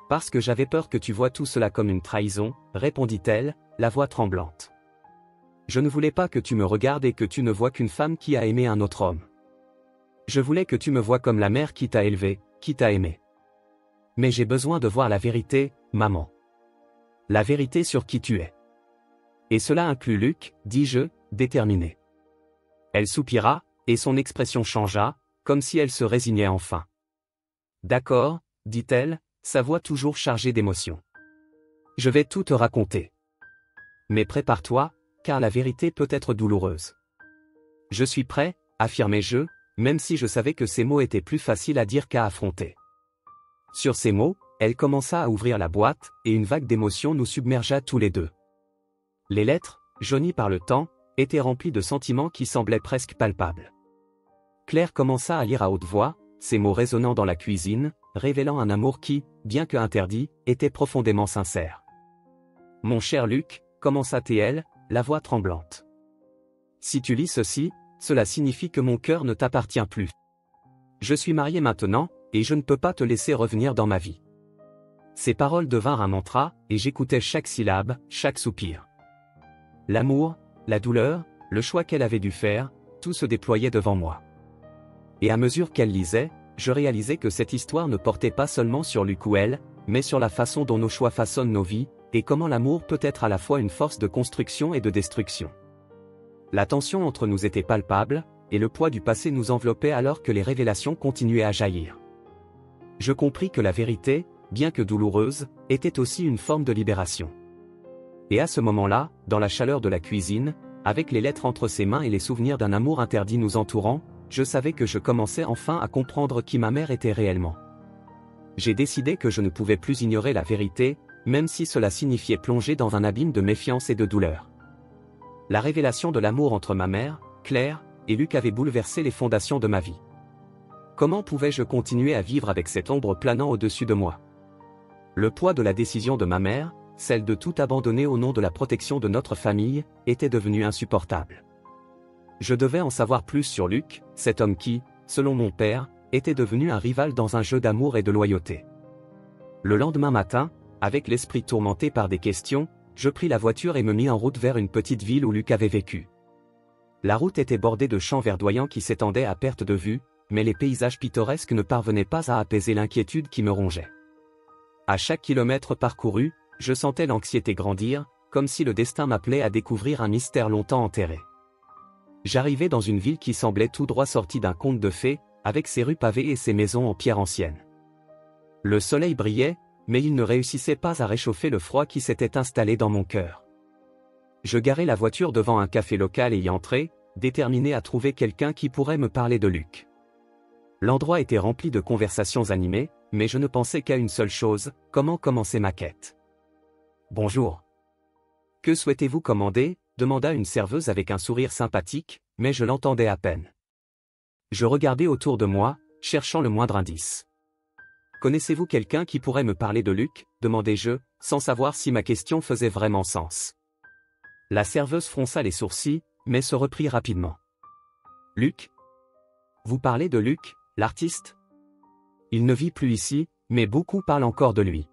Parce que j'avais peur que tu vois tout cela comme une trahison, répondit-elle, la voix tremblante. Je ne voulais pas que tu me regardes et que tu ne vois qu'une femme qui a aimé un autre homme. Je voulais que tu me vois comme la mère qui t'a élevé, qui t'a aimé. Mais j'ai besoin de voir la vérité, maman. La vérité sur qui tu es. Et cela inclut Luc, dis-je, déterminé. Elle soupira, et son expression changea, comme si elle se résignait enfin. D'accord, dit-elle, sa voix toujours chargée d'émotion. Je vais tout te raconter. Mais prépare-toi, car la vérité peut être douloureuse. Je suis prêt, affirmai-je, même si je savais que ces mots étaient plus faciles à dire qu'à affronter. Sur ces mots, elle commença à ouvrir la boîte, et une vague d'émotion nous submergea tous les deux. Les lettres, jaunies par le temps, étaient remplies de sentiments qui semblaient presque palpables. Claire commença à lire à haute voix, ces mots résonnant dans la cuisine, révélant un amour qui, bien que interdit, était profondément sincère. « Mon cher Luc, commença-t-elle, la voix tremblante. Si tu lis ceci, cela signifie que mon cœur ne t'appartient plus. Je suis marié maintenant, et je ne peux pas te laisser revenir dans ma vie. » Ces paroles devinrent un mantra, et j'écoutais chaque syllabe, chaque soupir. L'amour, la douleur, le choix qu'elle avait dû faire, tout se déployait devant moi. Et à mesure qu'elle lisait, je réalisais que cette histoire ne portait pas seulement sur Luc ou elle, mais sur la façon dont nos choix façonnent nos vies, et comment l'amour peut être à la fois une force de construction et de destruction. La tension entre nous était palpable, et le poids du passé nous enveloppait alors que les révélations continuaient à jaillir. Je compris que la vérité, bien que douloureuse, était aussi une forme de libération. Et à ce moment-là, dans la chaleur de la cuisine, avec les lettres entre ses mains et les souvenirs d'un amour interdit nous entourant, je savais que je commençais enfin à comprendre qui ma mère était réellement. J'ai décidé que je ne pouvais plus ignorer la vérité, même si cela signifiait plonger dans un abîme de méfiance et de douleur. La révélation de l'amour entre ma mère, Claire, et Luc avait bouleversé les fondations de ma vie. Comment pouvais-je continuer à vivre avec cette ombre planant au-dessus de moi? Le poids de la décision de ma mère, celle de tout abandonner au nom de la protection de notre famille, était devenu insupportable. Je devais en savoir plus sur Luc, cet homme qui, selon mon père, était devenu un rival dans un jeu d'amour et de loyauté. Le lendemain matin, avec l'esprit tourmenté par des questions, je pris la voiture et me mis en route vers une petite ville où Luc avait vécu. La route était bordée de champs verdoyants qui s'étendaient à perte de vue, mais les paysages pittoresques ne parvenaient pas à apaiser l'inquiétude qui me rongeait. À chaque kilomètre parcouru, je sentais l'anxiété grandir, comme si le destin m'appelait à découvrir un mystère longtemps enterré. J'arrivais dans une ville qui semblait tout droit sortie d'un conte de fées, avec ses rues pavées et ses maisons en pierre ancienne. Le soleil brillait, mais il ne réussissait pas à réchauffer le froid qui s'était installé dans mon cœur. Je garai la voiture devant un café local et y entrai, déterminé à trouver quelqu'un qui pourrait me parler de Luc. L'endroit était rempli de conversations animées, mais je ne pensais qu'à une seule chose, comment commencer ma quête. « Bonjour. Que souhaitez-vous commander ?» demanda une serveuse avec un sourire sympathique, mais je l'entendais à peine. Je regardais autour de moi, cherchant le moindre indice. « Connaissez-vous quelqu'un qui pourrait me parler de Luc ?» demandai-je, sans savoir si ma question faisait vraiment sens. La serveuse fronça les sourcils, mais se reprit rapidement. « Luc ? Vous parlez de Luc, l'artiste ? Il ne vit plus ici, mais beaucoup parlent encore de lui.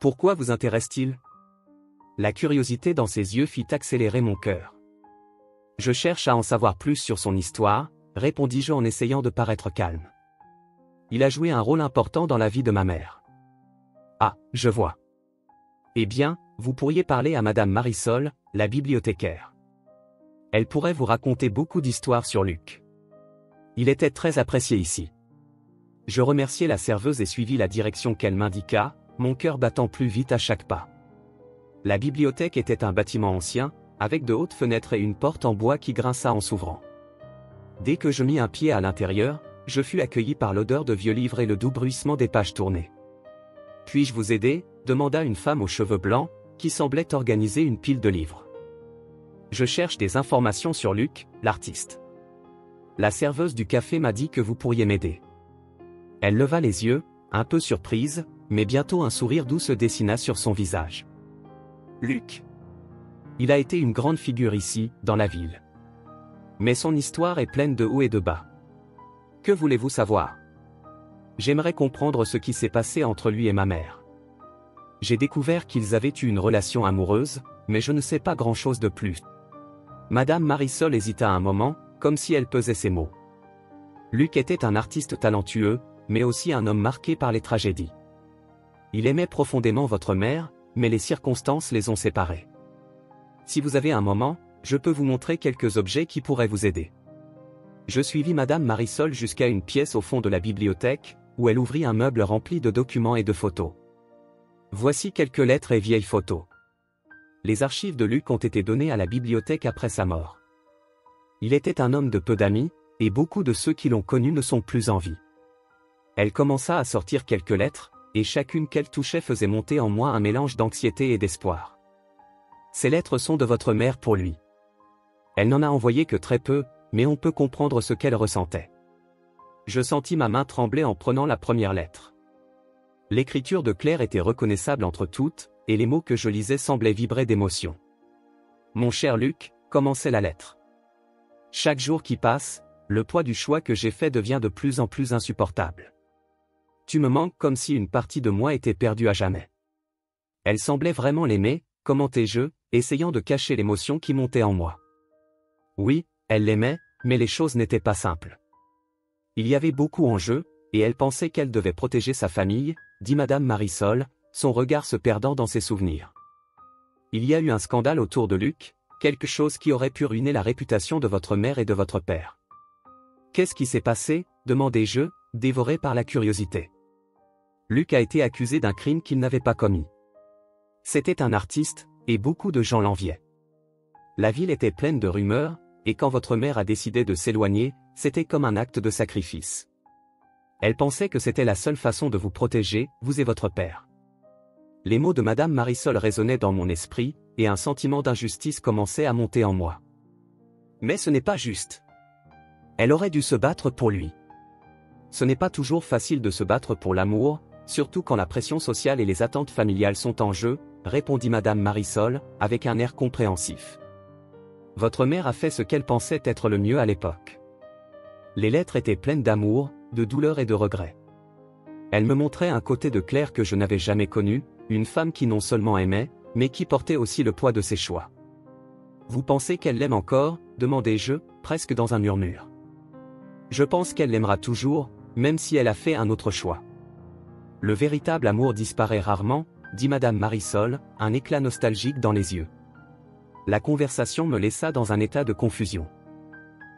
Pourquoi vous intéresse-t-il? La curiosité dans ses yeux fit accélérer mon cœur. Je cherche à en savoir plus sur son histoire, répondis-je en essayant de paraître calme. Il a joué un rôle important dans la vie de ma mère. Ah, je vois. Eh bien, vous pourriez parler à Madame Marisol, la bibliothécaire. Elle pourrait vous raconter beaucoup d'histoires sur Luc. Il était très apprécié ici. Je remerciai la serveuse et suivis la direction qu'elle m'indiqua, mon cœur battant plus vite à chaque pas. La bibliothèque était un bâtiment ancien, avec de hautes fenêtres et une porte en bois qui grinça en s'ouvrant. Dès que je mis un pied à l'intérieur, je fus accueilli par l'odeur de vieux livres et le doux bruissement des pages tournées. « Puis-je vous aider ?» demanda une femme aux cheveux blancs, qui semblait organiser une pile de livres. « Je cherche des informations sur Luc, l'artiste. La serveuse du café m'a dit que vous pourriez m'aider. » Elle leva les yeux, un peu surprise, mais bientôt un sourire doux se dessina sur son visage. « Luc. Il a été une grande figure ici, dans la ville. Mais son histoire est pleine de hauts et de bas. Que voulez-vous savoir? J'aimerais comprendre ce qui s'est passé entre lui et ma mère. J'ai découvert qu'ils avaient eu une relation amoureuse, mais je ne sais pas grand-chose de plus. » Madame Marisol hésita un moment, comme si elle pesait ses mots. Luc était un artiste talentueux, mais aussi un homme marqué par les tragédies. Il aimait profondément votre mère, mais les circonstances les ont séparés. Si vous avez un moment, je peux vous montrer quelques objets qui pourraient vous aider. Je suivis Madame Marisol jusqu'à une pièce au fond de la bibliothèque, où elle ouvrit un meuble rempli de documents et de photos. Voici quelques lettres et vieilles photos. Les archives de Luc ont été données à la bibliothèque après sa mort. Il était un homme de peu d'amis, et beaucoup de ceux qui l'ont connu ne sont plus en vie. Elle commença à sortir quelques lettres, et chacune qu'elle touchait faisait monter en moi un mélange d'anxiété et d'espoir. Ces lettres sont de votre mère pour lui. Elle n'en a envoyé que très peu, mais on peut comprendre ce qu'elle ressentait. Je sentis ma main trembler en prenant la première lettre. L'écriture de Claire était reconnaissable entre toutes, et les mots que je lisais semblaient vibrer d'émotion. « Mon cher Luc », commençait la lettre. « Chaque jour qui passe, le poids du choix que j'ai fait devient de plus en plus insupportable. Tu me manques comme si une partie de moi était perdue à jamais. » Elle semblait vraiment l'aimer, commentai-je, essayant de cacher l'émotion qui montait en moi. Oui, elle l'aimait, mais les choses n'étaient pas simples. Il y avait beaucoup en jeu, et elle pensait qu'elle devait protéger sa famille, dit Madame Marisol, son regard se perdant dans ses souvenirs. Il y a eu un scandale autour de Luc, quelque chose qui aurait pu ruiner la réputation de votre mère et de votre père. Qu'est-ce qui s'est passé? Demandai-je, dévoré par la curiosité. Luc a été accusé d'un crime qu'il n'avait pas commis. C'était un artiste, et beaucoup de gens l'enviaient. La ville était pleine de rumeurs, et quand votre mère a décidé de s'éloigner, c'était comme un acte de sacrifice. Elle pensait que c'était la seule façon de vous protéger, vous et votre père. Les mots de Madame Marisol résonnaient dans mon esprit, et un sentiment d'injustice commençait à monter en moi. Mais ce n'est pas juste. Elle aurait dû se battre pour lui. Ce n'est pas toujours facile de se battre pour l'amour, surtout quand la pression sociale et les attentes familiales sont en jeu, répondit Madame Marisol, avec un air compréhensif. Votre mère a fait ce qu'elle pensait être le mieux à l'époque. Les lettres étaient pleines d'amour, de douleur et de regret. Elle me montrait un côté de Claire que je n'avais jamais connu, une femme qui non seulement aimait, mais qui portait aussi le poids de ses choix. Vous pensez qu'elle l'aime encore? Demandai-je, presque dans un murmure. Je pense qu'elle l'aimera toujours, même si elle a fait un autre choix. Le véritable amour disparaît rarement, dit Madame Marisol, un éclat nostalgique dans les yeux. La conversation me laissa dans un état de confusion.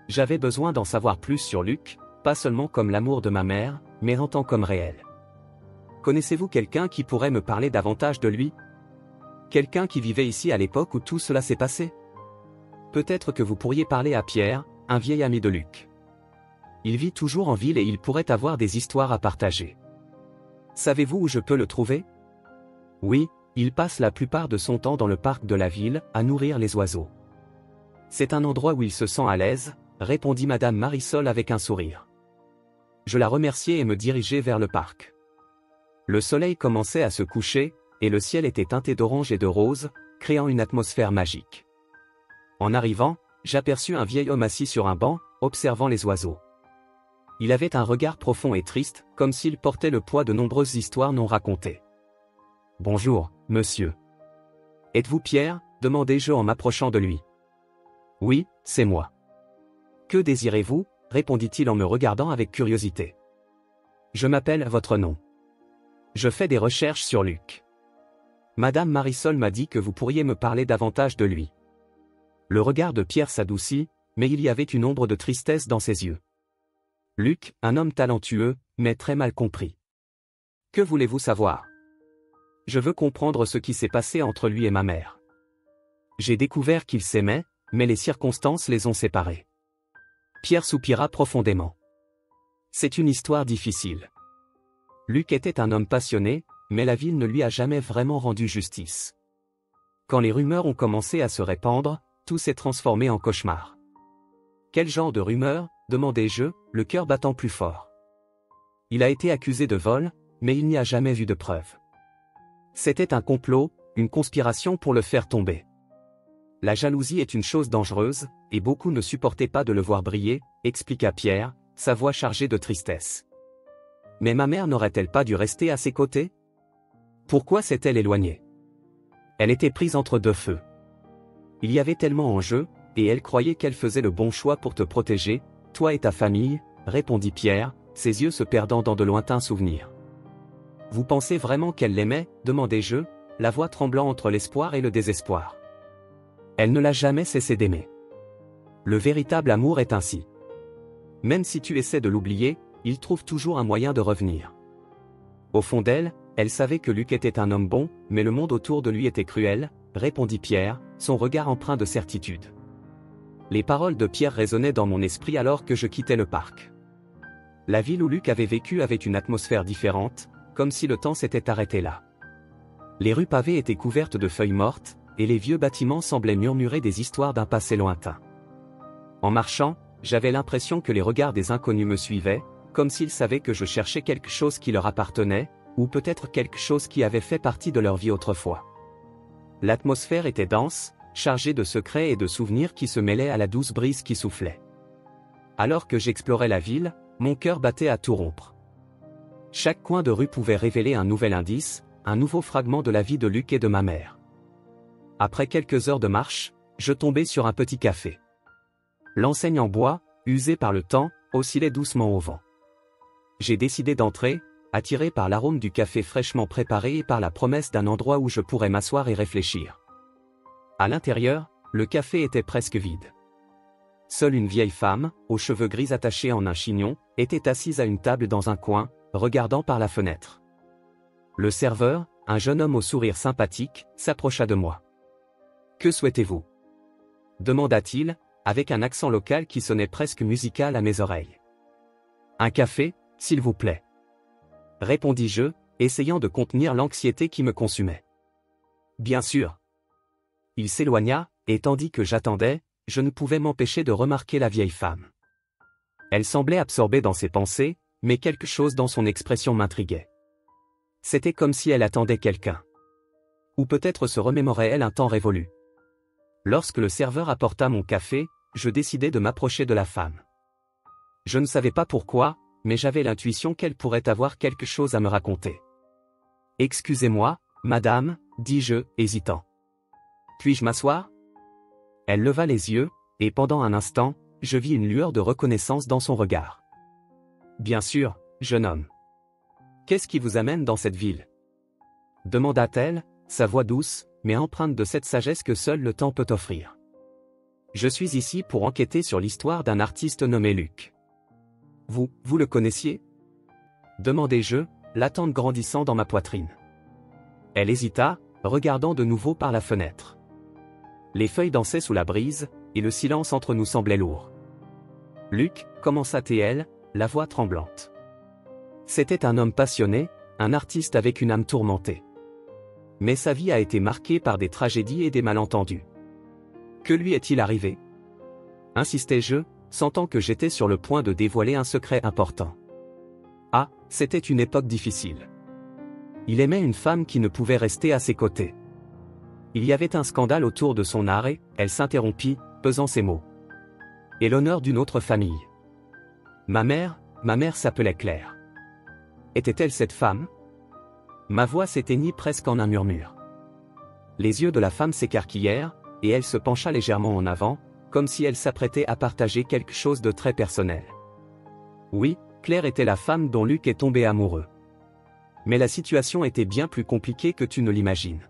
J'avais besoin d'en savoir plus sur Luc, pas seulement comme l'amour de ma mère, mais en tant qu'homme réel. Connaissez-vous quelqu'un qui pourrait me parler davantage de lui? Quelqu'un qui vivait ici à l'époque où tout cela s'est passé? Peut-être que vous pourriez parler à Pierre, un vieil ami de Luc. Il vit toujours en ville et il pourrait avoir des histoires à partager. Savez-vous où je peux le trouver? Oui, il passe la plupart de son temps dans le parc de la ville, à nourrir les oiseaux. C'est un endroit où il se sent à l'aise, répondit Madame Marisol avec un sourire. Je la remerciai et me dirigeai vers le parc. Le soleil commençait à se coucher, et le ciel était teinté d'orange et de rose, créant une atmosphère magique. En arrivant, j'aperçus un vieil homme assis sur un banc, observant les oiseaux. Il avait un regard profond et triste, comme s'il portait le poids de nombreuses histoires non racontées. Bonjour, monsieur. Êtes-vous Pierre? Demandai-je en m'approchant de lui. Oui, c'est moi. Que désirez-vous? Répondit-il en me regardant avec curiosité. Je m'appelle votre nom. Je fais des recherches sur Luc. Madame Marisol m'a dit que vous pourriez me parler davantage de lui. Le regard de Pierre s'adoucit, mais il y avait une ombre de tristesse dans ses yeux. Luc, un homme talentueux, mais très mal compris. Que voulez-vous savoir? Je veux comprendre ce qui s'est passé entre lui et ma mère. J'ai découvert qu'ils s'aimaient, mais les circonstances les ont séparés. Pierre soupira profondément. C'est une histoire difficile. Luc était un homme passionné, mais la ville ne lui a jamais vraiment rendu justice. Quand les rumeurs ont commencé à se répandre, tout s'est transformé en cauchemar. Quel genre de rumeurs? Demandai-je, le cœur battant plus fort. Il a été accusé de vol, mais il n'y a jamais vu de preuves. C'était un complot, une conspiration pour le faire tomber. La jalousie est une chose dangereuse, et beaucoup ne supportaient pas de le voir briller, expliqua Pierre, sa voix chargée de tristesse. Mais ma mère n'aurait-elle pas dû rester à ses côtés? Pourquoi s'est-elle éloignée? Elle était prise entre deux feux. Il y avait tellement en jeu, et elle croyait qu'elle faisait le bon choix pour te protéger, toi et ta famille, répondit Pierre, ses yeux se perdant dans de lointains souvenirs. Vous pensez vraiment qu'elle l'aimait? Demandai-je, la voix tremblant entre l'espoir et le désespoir. Elle ne l'a jamais cessé d'aimer. Le véritable amour est ainsi. Même si tu essaies de l'oublier, il trouve toujours un moyen de revenir. Au fond d'elle, elle savait que Luc était un homme bon, mais le monde autour de lui était cruel, répondit Pierre, son regard empreint de certitude. Les paroles de Pierre résonnaient dans mon esprit alors que je quittais le parc. La ville où Luc avait vécu avait une atmosphère différente, comme si le temps s'était arrêté là. Les rues pavées étaient couvertes de feuilles mortes, et les vieux bâtiments semblaient murmurer des histoires d'un passé lointain. En marchant, j'avais l'impression que les regards des inconnus me suivaient, comme s'ils savaient que je cherchais quelque chose qui leur appartenait, ou peut-être quelque chose qui avait fait partie de leur vie autrefois. L'atmosphère était dense, chargée de secrets et de souvenirs qui se mêlaient à la douce brise qui soufflait. Alors que j'explorais la ville, mon cœur battait à tout rompre. Chaque coin de rue pouvait révéler un nouvel indice, un nouveau fragment de la vie de Luc et de ma mère. Après quelques heures de marche, je tombais sur un petit café. L'enseigne en bois, usée par le temps, oscillait doucement au vent. J'ai décidé d'entrer, attiré par l'arôme du café fraîchement préparé et par la promesse d'un endroit où je pourrais m'asseoir et réfléchir. À l'intérieur, le café était presque vide. Seule une vieille femme, aux cheveux gris attachés en un chignon, était assise à une table dans un coin, regardant par la fenêtre. Le serveur, un jeune homme au sourire sympathique, s'approcha de moi. « Que souhaitez-vous » demanda-t-il, avec un accent local qui sonnait presque musical à mes oreilles. « Un café, s'il vous plaît. » répondis-je, essayant de contenir l'anxiété qui me consumait. « Bien sûr. » Il s'éloigna, et tandis que j'attendais, je ne pouvais m'empêcher de remarquer la vieille femme. Elle semblait absorbée dans ses pensées, mais quelque chose dans son expression m'intriguait. C'était comme si elle attendait quelqu'un. Ou peut-être se remémorait-elle un temps révolu. Lorsque le serveur apporta mon café, je décidai de m'approcher de la femme. Je ne savais pas pourquoi, mais j'avais l'intuition qu'elle pourrait avoir quelque chose à me raconter. « Excusez-moi, madame, dis-je, hésitant. Puis-je m'asseoir » Elle leva les yeux, et pendant un instant, je vis une lueur de reconnaissance dans son regard. « Bien sûr, jeune homme. Qu'est-ce qui vous amène dans cette ville » demanda-t-elle, sa voix douce, mais empreinte de cette sagesse que seul le temps peut offrir. « Je suis ici pour enquêter sur l'histoire d'un artiste nommé Luc. »« Vous le connaissiez » demandai-je, l'attente grandissant dans ma poitrine. Elle hésita, regardant de nouveau par la fenêtre. Les feuilles dansaient sous la brise, et le silence entre nous semblait lourd. « Luc, commença-t-elle, la voix tremblante. C'était un homme passionné, un artiste avec une âme tourmentée. Mais sa vie a été marquée par des tragédies et des malentendus. Que lui est-il arrivé ? Insistai-je, sentant que j'étais sur le point de dévoiler un secret important. Ah, c'était une époque difficile. Il aimait une femme qui ne pouvait rester à ses côtés. Il y avait un scandale autour de son art et, elle s'interrompit, pesant ses mots. Et l'honneur d'une autre famille. Ma mère s'appelait Claire. Était-elle cette femme ? Ma voix s'éteignit presque en un murmure. Les yeux de la femme s'écarquillèrent, et elle se pencha légèrement en avant, comme si elle s'apprêtait à partager quelque chose de très personnel. Oui, Claire était la femme dont Luc est tombé amoureux. Mais la situation était bien plus compliquée que tu ne l'imagines.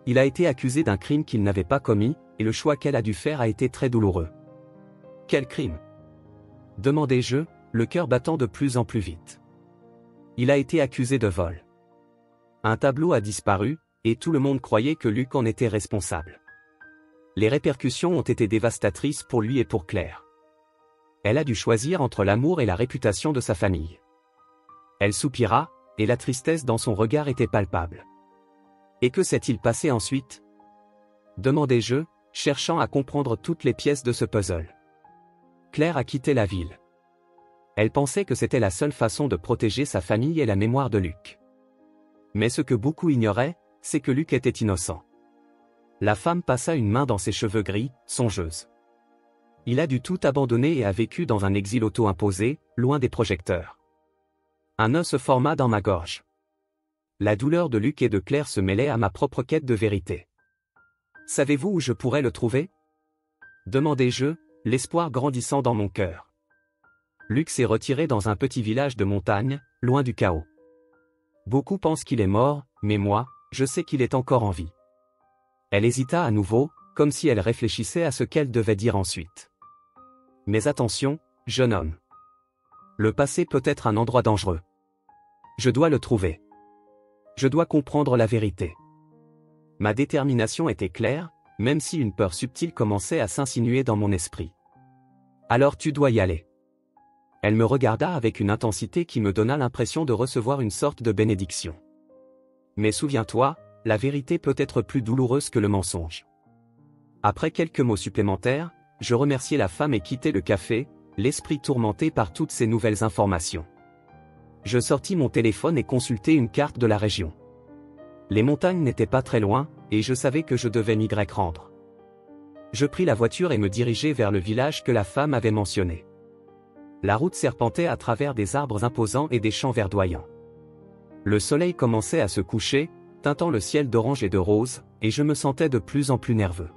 Il a été accusé d'un crime qu'il n'avait pas commis, et le choix qu'elle a dû faire a été très douloureux. Quel crime? Demandai-je, le cœur battant de plus en plus vite. Il a été accusé de vol. Un tableau a disparu, et tout le monde croyait que Luc en était responsable. Les répercussions ont été dévastatrices pour lui et pour Claire. Elle a dû choisir entre l'amour et la réputation de sa famille. Elle soupira, et la tristesse dans son regard était palpable. Et que s'est-il passé ensuite? Demandai-je, cherchant à comprendre toutes les pièces de ce puzzle. Claire a quitté la ville. Elle pensait que c'était la seule façon de protéger sa famille et la mémoire de Luc. Mais ce que beaucoup ignoraient, c'est que Luc était innocent. La femme passa une main dans ses cheveux gris, songeuse. Il a dû tout abandonner et a vécu dans un exil auto-imposé, loin des projecteurs. Un nœud se forma dans ma gorge. La douleur de Luc et de Claire se mêlait à ma propre quête de vérité. Savez-vous où je pourrais le trouver? Demandai-je, l'espoir grandissant dans mon cœur. Luc s'est retiré dans un petit village de montagne, loin du chaos. Beaucoup pensent qu'il est mort, mais moi, je sais qu'il est encore en vie. Elle hésita à nouveau, comme si elle réfléchissait à ce qu'elle devait dire ensuite. Mais attention, jeune homme. Le passé peut être un endroit dangereux. Je dois le trouver. Je dois comprendre la vérité. Ma détermination était claire, même si une peur subtile commençait à s'insinuer dans mon esprit. Alors tu dois y aller. Elle me regarda avec une intensité qui me donna l'impression de recevoir une sorte de bénédiction. Mais souviens-toi, la vérité peut être plus douloureuse que le mensonge. Après quelques mots supplémentaires, je remerciai la femme et quittai le café, l'esprit tourmenté par toutes ces nouvelles informations. Je sortis mon téléphone et consultai une carte de la région. Les montagnes n'étaient pas très loin, et je savais que je devais m'y rendre. Je pris la voiture et me dirigeai vers le village que la femme avait mentionné. La route serpentait à travers des arbres imposants et des champs verdoyants. Le soleil commençait à se coucher, teintant le ciel d'orange et de rose, et je me sentais de plus en plus nerveux.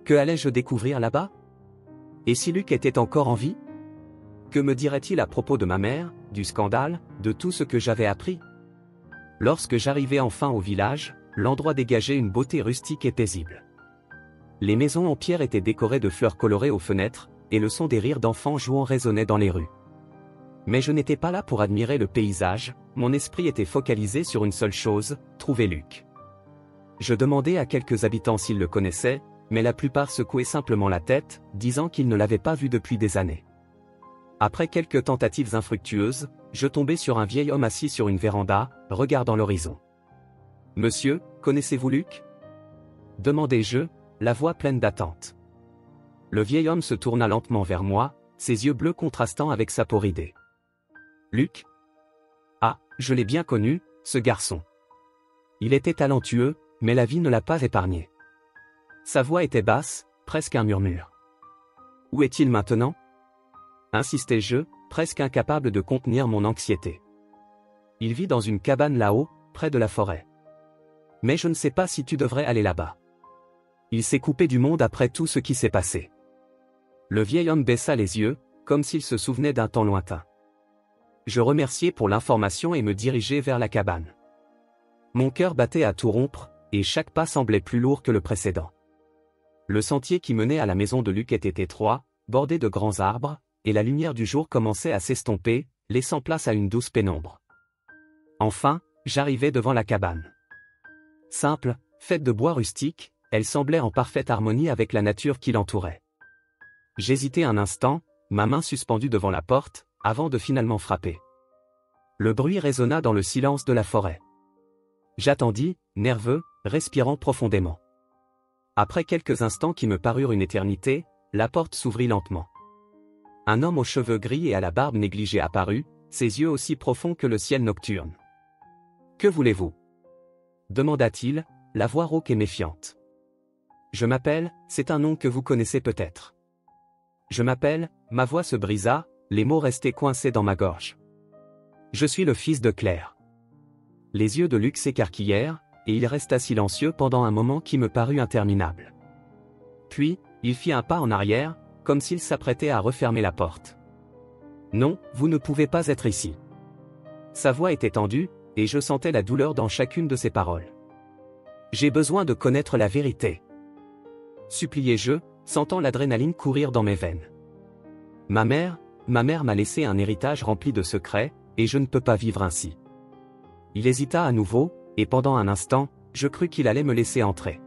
Que allais-je découvrir là-bas? Et si Luc était encore en vie? Que me dirait-il à propos de ma mère, du scandale, de tout ce que j'avais appris? Lorsque j'arrivai enfin au village, l'endroit dégageait une beauté rustique et paisible. Les maisons en pierre étaient décorées de fleurs colorées aux fenêtres, et le son des rires d'enfants jouant résonnait dans les rues. Mais je n'étais pas là pour admirer le paysage, mon esprit était focalisé sur une seule chose, trouver Luc. Je demandai à quelques habitants s'ils le connaissaient, mais la plupart secouaient simplement la tête, disant qu'ils ne l'avaient pas vu depuis des années. Après quelques tentatives infructueuses, je tombai sur un vieil homme assis sur une véranda, regardant l'horizon. « Monsieur, connaissez-vous Luc » demandai-je, la voix pleine d'attente. Le vieil homme se tourna lentement vers moi, ses yeux bleus contrastant avec sa peau ridée. « Luc ? Ah, je l'ai bien connu, ce garçon. Il était talentueux, mais la vie ne l'a pas épargné. » Sa voix était basse, presque un murmure. « Où est-il maintenant » insistai-je, presque incapable de contenir mon anxiété. « Il vit dans une cabane là-haut, près de la forêt. Mais je ne sais pas si tu devrais aller là-bas. Il s'est coupé du monde après tout ce qui s'est passé. » Le vieil homme baissa les yeux, comme s'il se souvenait d'un temps lointain. Je remerciai pour l'information et me dirigeai vers la cabane. Mon cœur battait à tout rompre, et chaque pas semblait plus lourd que le précédent. Le sentier qui menait à la maison de Luc était étroit, bordé de grands arbres, et la lumière du jour commençait à s'estomper, laissant place à une douce pénombre. Enfin, j'arrivai devant la cabane. Simple, faite de bois rustique, elle semblait en parfaite harmonie avec la nature qui l'entourait. J'hésitai un instant, ma main suspendue devant la porte, avant de finalement frapper. Le bruit résonna dans le silence de la forêt. J'attendis, nerveux, respirant profondément. Après quelques instants qui me parurent une éternité, la porte s'ouvrit lentement. Un homme aux cheveux gris et à la barbe négligée apparut, ses yeux aussi profonds que le ciel nocturne. « Que voulez-vous » demanda-t-il, la voix rauque et méfiante. « Je m'appelle, c'est un nom que vous connaissez peut-être. » Je m'appelle, ma voix se brisa, les mots restaient coincés dans ma gorge. Je suis le fils de Claire. Les yeux de Luc s'écarquillèrent, et il resta silencieux pendant un moment qui me parut interminable. Puis, il fit un pas en arrière, comme s'il s'apprêtait à refermer la porte. « Non, vous ne pouvez pas être ici. » Sa voix était tendue, et je sentais la douleur dans chacune de ses paroles. « J'ai besoin de connaître la vérité. » Suppliai-je, sentant l'adrénaline courir dans mes veines. Ma mère m'a laissé un héritage rempli de secrets, et je ne peux pas vivre ainsi. » Il hésita à nouveau, et pendant un instant, je crus qu'il allait me laisser entrer.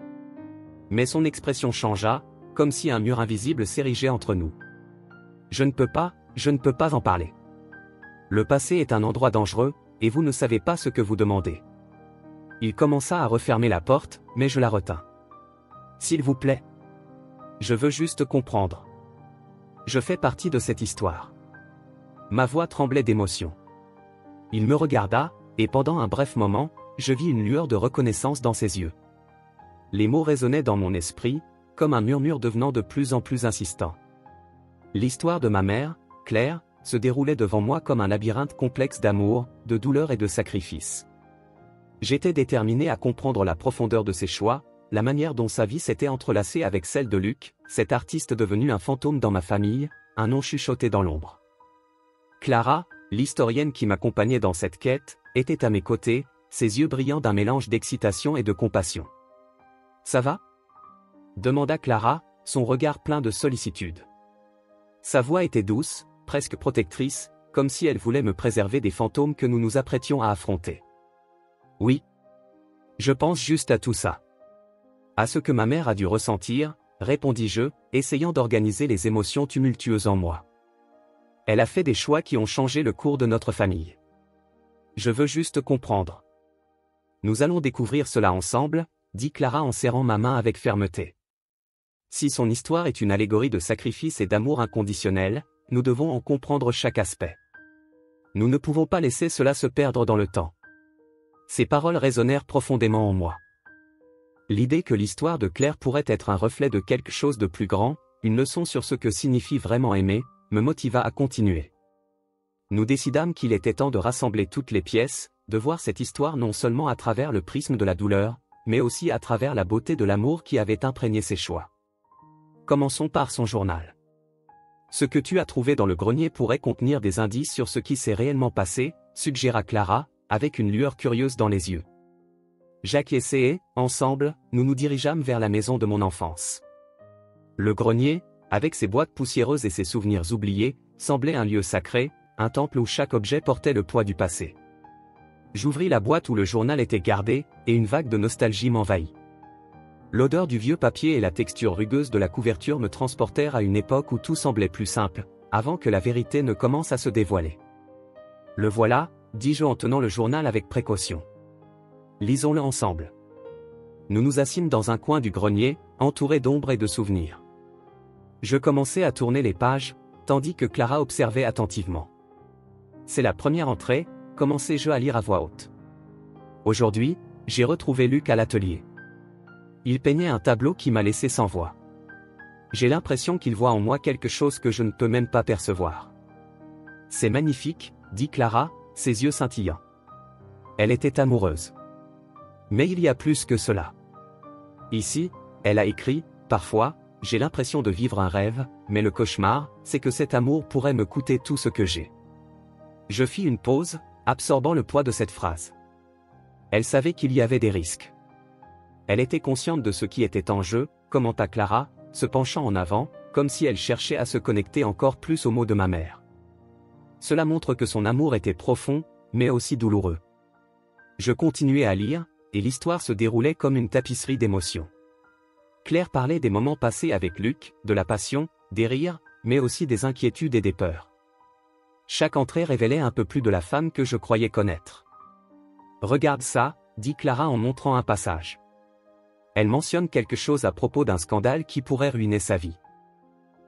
Mais son expression changea, comme si un mur invisible s'érigeait entre nous. Je ne peux pas en parler. Le passé est un endroit dangereux, et vous ne savez pas ce que vous demandez. Il commença à refermer la porte, mais je la retins. S'il vous plaît. Je veux juste comprendre. Je fais partie de cette histoire. Ma voix tremblait d'émotion. Il me regarda, et pendant un bref moment, je vis une lueur de reconnaissance dans ses yeux. Les mots résonnaient dans mon esprit, comme un murmure devenant de plus en plus insistant. L'histoire de ma mère, Claire, se déroulait devant moi comme un labyrinthe complexe d'amour, de douleur et de sacrifice. J'étais déterminé à comprendre la profondeur de ses choix, la manière dont sa vie s'était entrelacée avec celle de Luc, cet artiste devenu un fantôme dans ma famille, un nom chuchoté dans l'ombre. Clara, l'historienne qui m'accompagnait dans cette quête, était à mes côtés, ses yeux brillants d'un mélange d'excitation et de compassion. « Ça va ?» demanda Clara, son regard plein de sollicitude. Sa voix était douce, presque protectrice, comme si elle voulait me préserver des fantômes que nous nous apprêtions à affronter. « Oui. Je pense juste à tout ça. À ce que ma mère a dû ressentir, » répondis-je, essayant d'organiser les émotions tumultueuses en moi. « Elle a fait des choix qui ont changé le cours de notre famille. Je veux juste comprendre. » « Nous allons découvrir cela ensemble, » dit Clara en serrant ma main avec fermeté. Si son histoire est une allégorie de sacrifice et d'amour inconditionnel, nous devons en comprendre chaque aspect. Nous ne pouvons pas laisser cela se perdre dans le temps. Ces paroles résonnèrent profondément en moi. L'idée que l'histoire de Claire pourrait être un reflet de quelque chose de plus grand, une leçon sur ce que signifie vraiment aimer, me motiva à continuer. Nous décidâmes qu'il était temps de rassembler toutes les pièces, de voir cette histoire non seulement à travers le prisme de la douleur, mais aussi à travers la beauté de l'amour qui avait imprégné ses choix. Commençons par son journal. Ce que tu as trouvé dans le grenier pourrait contenir des indices sur ce qui s'est réellement passé, suggéra Clara, avec une lueur curieuse dans les yeux. Jacques et ensemble, nous nous dirigeâmes vers la maison de mon enfance. Le grenier, avec ses boîtes poussiéreuses et ses souvenirs oubliés, semblait un lieu sacré, un temple où chaque objet portait le poids du passé. J'ouvris la boîte où le journal était gardé, et une vague de nostalgie m'envahit. L'odeur du vieux papier et la texture rugueuse de la couverture me transportèrent à une époque où tout semblait plus simple, avant que la vérité ne commence à se dévoiler. « Le voilà », dis-je en tenant le journal avec précaution. « Lisons-le ensemble. » Nous nous assîmes dans un coin du grenier, entourés d'ombre et de souvenirs. Je commençai à tourner les pages, tandis que Clara observait attentivement. « C'est la première entrée », commençai-je à lire à voix haute. Aujourd'hui, j'ai retrouvé Luc à l'atelier. Il peignait un tableau qui m'a laissé sans voix. J'ai l'impression qu'il voit en moi quelque chose que je ne peux même pas percevoir. C'est magnifique, dit Clara, ses yeux scintillants. Elle était amoureuse. Mais il y a plus que cela. Ici, elle a écrit, parfois, j'ai l'impression de vivre un rêve, mais le cauchemar, c'est que cet amour pourrait me coûter tout ce que j'ai. Je fis une pause, absorbant le poids de cette phrase. Elle savait qu'il y avait des risques. Elle était consciente de ce qui était en jeu, commenta Clara, se penchant en avant, comme si elle cherchait à se connecter encore plus aux mots de ma mère. Cela montre que son amour était profond, mais aussi douloureux. Je continuai à lire, et l'histoire se déroulait comme une tapisserie d'émotions. Claire parlait des moments passés avec Luc, de la passion, des rires, mais aussi des inquiétudes et des peurs. Chaque entrée révélait un peu plus de la femme que je croyais connaître. « Regarde ça », dit Clara en montrant un passage. Elle mentionne quelque chose à propos d'un scandale qui pourrait ruiner sa vie.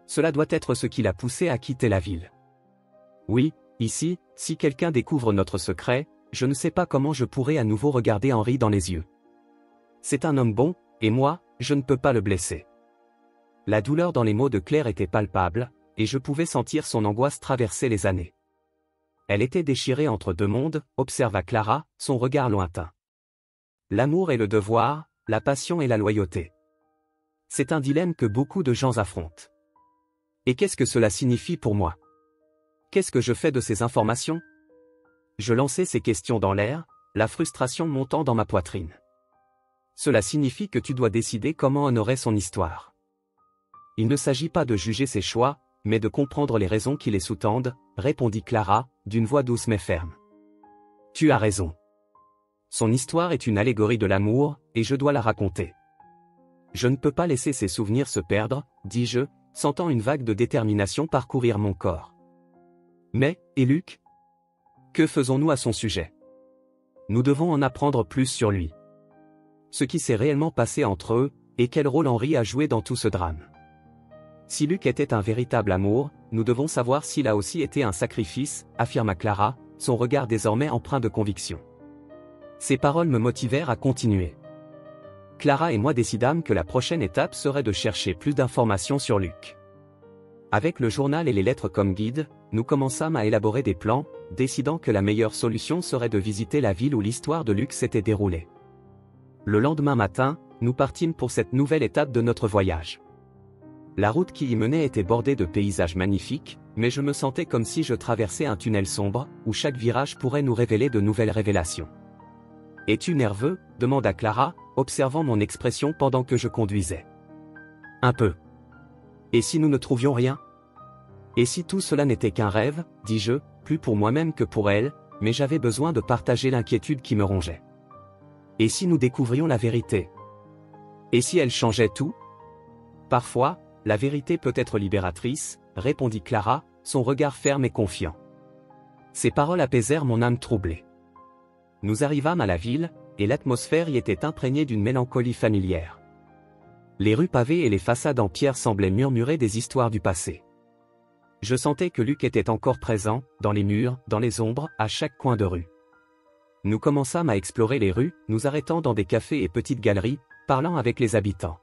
Cela doit être ce qui l'a poussée à quitter la ville. Oui, ici, si quelqu'un découvre notre secret, je ne sais pas comment je pourrai à nouveau regarder Henri dans les yeux. C'est un homme bon, et moi, je ne peux pas le blesser. La douleur dans les mots de Claire était palpable, et je pouvais sentir son angoisse traverser les années. Elle était déchirée entre deux mondes, observa Clara, son regard lointain. L'amour et le devoir, la passion et la loyauté. C'est un dilemme que beaucoup de gens affrontent. Et qu'est-ce que cela signifie pour moi? Qu'est-ce que je fais de ces informations? Je lançais ces questions dans l'air, la frustration montant dans ma poitrine. Cela signifie que tu dois décider comment honorer son histoire. Il ne s'agit pas de juger ses choix, mais de comprendre les raisons qui les sous-tendent, répondit Clara, d'une voix douce mais ferme. Tu as raison. Son histoire est une allégorie de l'amour, et je dois la raconter. Je ne peux pas laisser ses souvenirs se perdre, dis-je, sentant une vague de détermination parcourir mon corps. Mais, et Luc? Que faisons-nous à son sujet? Nous devons en apprendre plus sur lui. Ce qui s'est réellement passé entre eux, et quel rôle Henri a joué dans tout ce drame. Si Luc était un véritable amour, nous devons savoir s'il a aussi été un sacrifice, affirma Clara, son regard désormais empreint de conviction. Ces paroles me motivèrent à continuer. Clara et moi décidâmes que la prochaine étape serait de chercher plus d'informations sur Luc. Avec le journal et les lettres comme guide, nous commençâmes à élaborer des plans, décidant que la meilleure solution serait de visiter la ville où l'histoire de Luc s'était déroulée. Le lendemain matin, nous partîmes pour cette nouvelle étape de notre voyage. La route qui y menait était bordée de paysages magnifiques, mais je me sentais comme si je traversais un tunnel sombre, où chaque virage pourrait nous révéler de nouvelles révélations. « Es-tu nerveux » demanda Clara, observant mon expression pendant que je conduisais. « Un peu. »« Et si nous ne trouvions rien ?»« Et si tout cela n'était qu'un rêve ?» dis-je, plus pour moi-même que pour elle, mais j'avais besoin de partager l'inquiétude qui me rongeait. « Et si nous découvrions la vérité ? Et si elle changeait tout ? » Parfois, la vérité peut être libératrice, répondit Clara, son regard ferme et confiant. Ces paroles apaisèrent mon âme troublée. Nous arrivâmes à la ville, et l'atmosphère y était imprégnée d'une mélancolie familière. Les rues pavées et les façades en pierre semblaient murmurer des histoires du passé. Je sentais que Luc était encore présent, dans les murs, dans les ombres, à chaque coin de rue. Nous commençâmes à explorer les rues, nous arrêtant dans des cafés et petites galeries, parlant avec les habitants.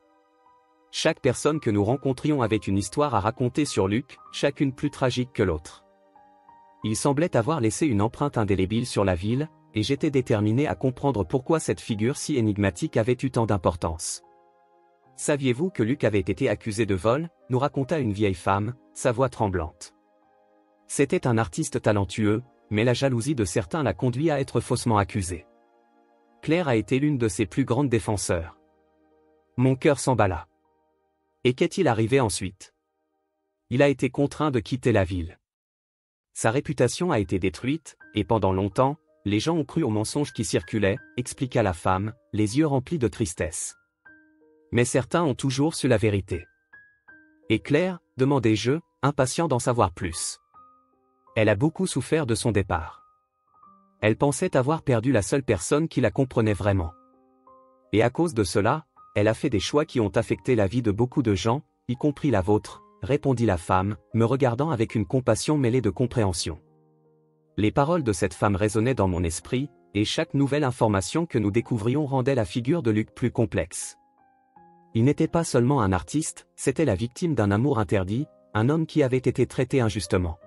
Chaque personne que nous rencontrions avait une histoire à raconter sur Luc, chacune plus tragique que l'autre. Il semblait avoir laissé une empreinte indélébile sur la ville, et j'étais déterminé à comprendre pourquoi cette figure si énigmatique avait eu tant d'importance. Saviez-vous que Luc avait été accusé de vol, nous raconta une vieille femme, sa voix tremblante. C'était un artiste talentueux, mais la jalousie de certains l'a conduit à être faussement accusé. Claire a été l'une de ses plus grandes défenseurs. Mon cœur s'emballa. Et qu'est-il arrivé ensuite? Il a été contraint de quitter la ville. Sa réputation a été détruite, et pendant longtemps, les gens ont cru aux mensonges qui circulaient, expliqua la femme, les yeux remplis de tristesse. Mais certains ont toujours su la vérité. Et Claire, demandai-je, impatient d'en savoir plus. Elle a beaucoup souffert de son départ. Elle pensait avoir perdu la seule personne qui la comprenait vraiment. Et à cause de cela, elle a fait des choix qui ont affecté la vie de beaucoup de gens, y compris la vôtre, répondit la femme, me regardant avec une compassion mêlée de compréhension. Les paroles de cette femme résonnaient dans mon esprit, et chaque nouvelle information que nous découvrions rendait la figure de Luc plus complexe. Il n'était pas seulement un artiste, c'était la victime d'un amour interdit, un homme qui avait été traité injustement.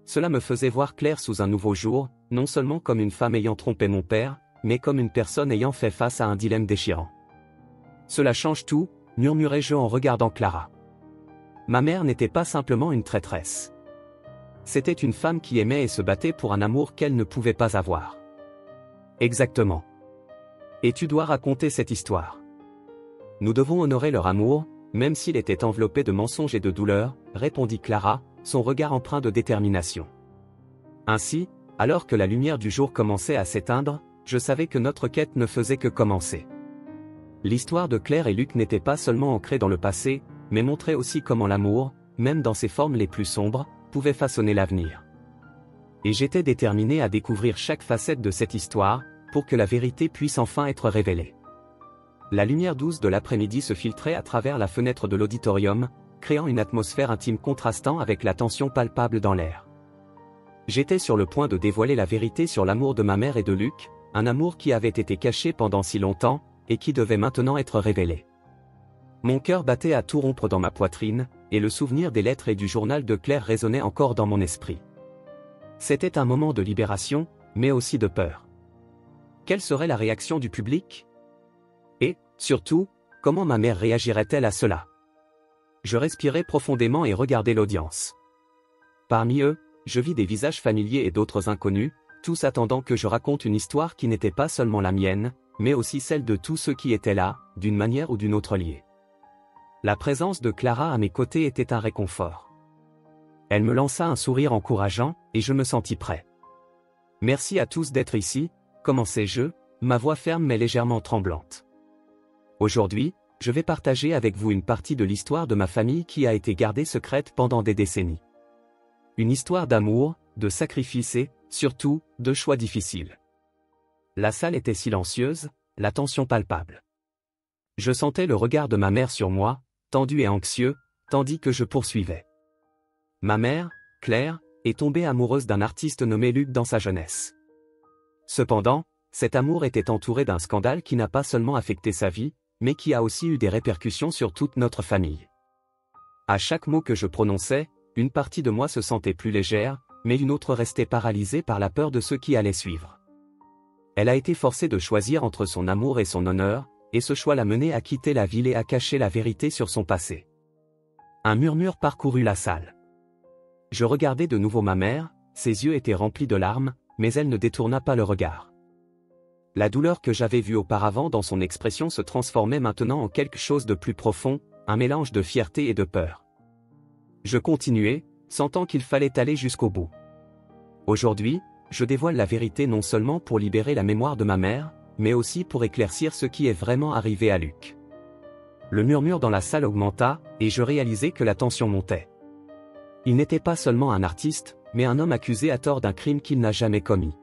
Cela me faisait voir clair sous un nouveau jour, non seulement comme une femme ayant trompé mon père, mais comme une personne ayant fait face à un dilemme déchirant. Cela change tout, murmurai-je en regardant Clara. Ma mère n'était pas simplement une traîtresse. C'était une femme qui aimait et se battait pour un amour qu'elle ne pouvait pas avoir. Exactement. Et tu dois raconter cette histoire. Nous devons honorer leur amour, même s'il était enveloppé de mensonges et de douleurs, répondit Clara, son regard empreint de détermination. Ainsi, alors que la lumière du jour commençait à s'éteindre, je savais que notre quête ne faisait que commencer. L'histoire de Claire et Luc n'était pas seulement ancrée dans le passé, mais montrait aussi comment l'amour, même dans ses formes les plus sombres, pouvait façonner l'avenir. Et j'étais déterminé à découvrir chaque facette de cette histoire, pour que la vérité puisse enfin être révélée. La lumière douce de l'après-midi se filtrait à travers la fenêtre de l'auditorium, créant une atmosphère intime contrastant avec la tension palpable dans l'air. J'étais sur le point de dévoiler la vérité sur l'amour de ma mère et de Luc, un amour qui avait été caché pendant si longtemps, et qui devait maintenant être révélé. Mon cœur battait à tout rompre dans ma poitrine, et le souvenir des lettres et du journal de Claire résonnait encore dans mon esprit. C'était un moment de libération, mais aussi de peur. Quelle serait la réaction du public? Et, surtout, comment ma mère réagirait-elle à cela? Je respirais profondément et regardais l'audience. Parmi eux, je vis des visages familiers et d'autres inconnus, tous attendant que je raconte une histoire qui n'était pas seulement la mienne, mais aussi celle de tous ceux qui étaient là, d'une manière ou d'une autre liée. La présence de Clara à mes côtés était un réconfort. Elle me lança un sourire encourageant, et je me sentis prêt. Merci à tous d'être ici, commençai-je, ma voix ferme mais légèrement tremblante. Aujourd'hui, je vais partager avec vous une partie de l'histoire de ma famille qui a été gardée secrète pendant des décennies. Une histoire d'amour, de sacrifice et, surtout, de choix difficiles. La salle était silencieuse, la tension palpable. Je sentais le regard de ma mère sur moi, tendu et anxieux, tandis que je poursuivais. Ma mère, Claire, est tombée amoureuse d'un artiste nommé Luc dans sa jeunesse. Cependant, cet amour était entouré d'un scandale qui n'a pas seulement affecté sa vie, mais qui a aussi eu des répercussions sur toute notre famille. À chaque mot que je prononçais, une partie de moi se sentait plus légère, mais une autre restait paralysée par la peur de ce qui allait suivre. Elle a été forcée de choisir entre son amour et son honneur, et ce choix l'a menée à quitter la ville et à cacher la vérité sur son passé. Un murmure parcourut la salle. Je regardais de nouveau ma mère, ses yeux étaient remplis de larmes, mais elle ne détourna pas le regard. La douleur que j'avais vue auparavant dans son expression se transformait maintenant en quelque chose de plus profond, un mélange de fierté et de peur. Je continuai, sentant qu'il fallait aller jusqu'au bout. Aujourd'hui, je dévoile la vérité non seulement pour libérer la mémoire de ma mère, mais aussi pour éclaircir ce qui est vraiment arrivé à Luc. Le murmure dans la salle augmenta, et je réalisai que la tension montait. Il n'était pas seulement un artiste, mais un homme accusé à tort d'un crime qu'il n'a jamais commis.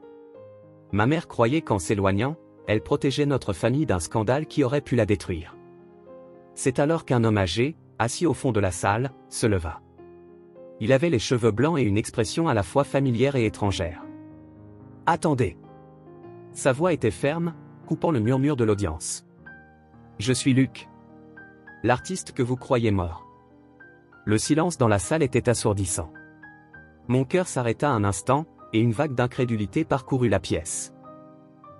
Ma mère croyait qu'en s'éloignant, elle protégeait notre famille d'un scandale qui aurait pu la détruire. C'est alors qu'un homme âgé, assis au fond de la salle, se leva. Il avait les cheveux blancs et une expression à la fois familière et étrangère. « Attendez !» Sa voix était ferme, coupant le murmure de l'audience. « Je suis Luc. L'artiste que vous croyez mort. » Le silence dans la salle était assourdissant. Mon cœur s'arrêta un instant, et une vague d'incrédulité parcourut la pièce.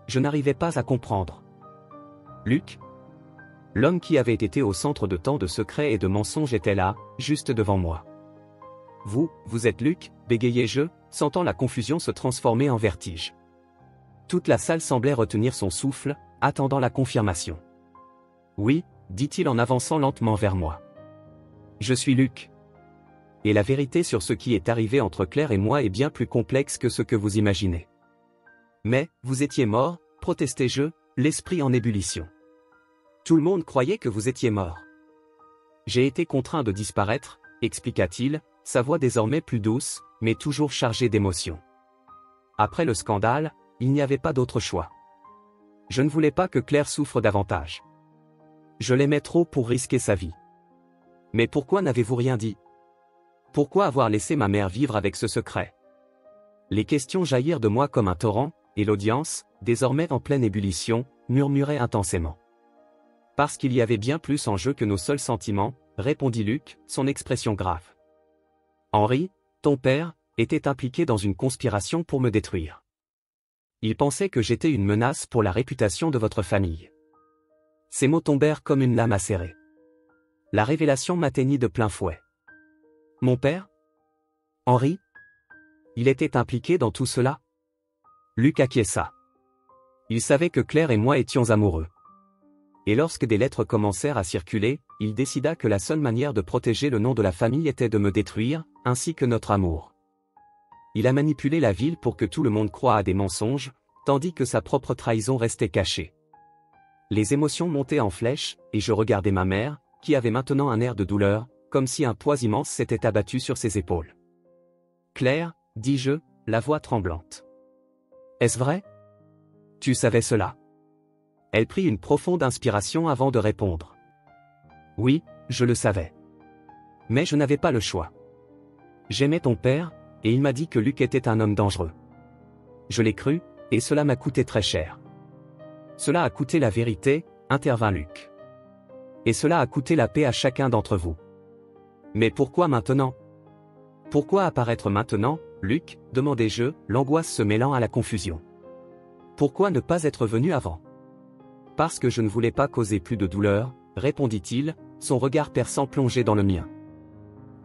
Je n'arrivais pas à comprendre. Luc? L'homme qui avait été au centre de tant de secrets et de mensonges était là, juste devant moi. Vous êtes Luc, bégayai-je, sentant la confusion se transformer en vertige. Toute la salle semblait retenir son souffle, attendant la confirmation. Oui, dit-il en avançant lentement vers moi. Je suis Luc. Et la vérité sur ce qui est arrivé entre Claire et moi est bien plus complexe que ce que vous imaginez. Mais, vous étiez mort, protestai-je, l'esprit en ébullition. Tout le monde croyait que vous étiez mort. J'ai été contraint de disparaître, expliqua-t-il, sa voix désormais plus douce, mais toujours chargée d'émotion. Après le scandale, il n'y avait pas d'autre choix. Je ne voulais pas que Claire souffre davantage. Je l'aimais trop pour risquer sa vie. Mais pourquoi n'avez-vous rien dit? Pourquoi avoir laissé ma mère vivre avec ce secret? Les questions jaillirent de moi comme un torrent, et l'audience, désormais en pleine ébullition, murmurait intensément. Parce qu'il y avait bien plus en jeu que nos seuls sentiments, répondit Luc, son expression grave. Henri, ton père, était impliqué dans une conspiration pour me détruire. Il pensait que j'étais une menace pour la réputation de votre famille. Ces mots tombèrent comme une lame acérée. La révélation m'atteignit de plein fouet. Mon père? Henri? Il était impliqué dans tout cela? Luc acquiesça. Il savait que Claire et moi étions amoureux. Et lorsque des lettres commencèrent à circuler, il décida que la seule manière de protéger le nom de la famille était de me détruire, ainsi que notre amour. Il a manipulé la ville pour que tout le monde croie à des mensonges, tandis que sa propre trahison restait cachée. Les émotions montaient en flèche, et je regardais ma mère, qui avait maintenant un air de douleur, comme si un poids immense s'était abattu sur ses épaules. Claire, dis-je, la voix tremblante. Est-ce vrai? Tu savais cela? Elle prit une profonde inspiration avant de répondre. Oui, je le savais. Mais je n'avais pas le choix. J'aimais ton père, et il m'a dit que Luc était un homme dangereux. Je l'ai cru, et cela m'a coûté très cher. Cela a coûté la vérité, intervint Luc. Et cela a coûté la paix à chacun d'entre vous. Mais pourquoi maintenant? Pourquoi apparaître maintenant, Luc, demandai-je, l'angoisse se mêlant à la confusion. Pourquoi ne pas être venu avant? Parce que je ne voulais pas causer plus de douleur, répondit-il, son regard perçant plongé dans le mien.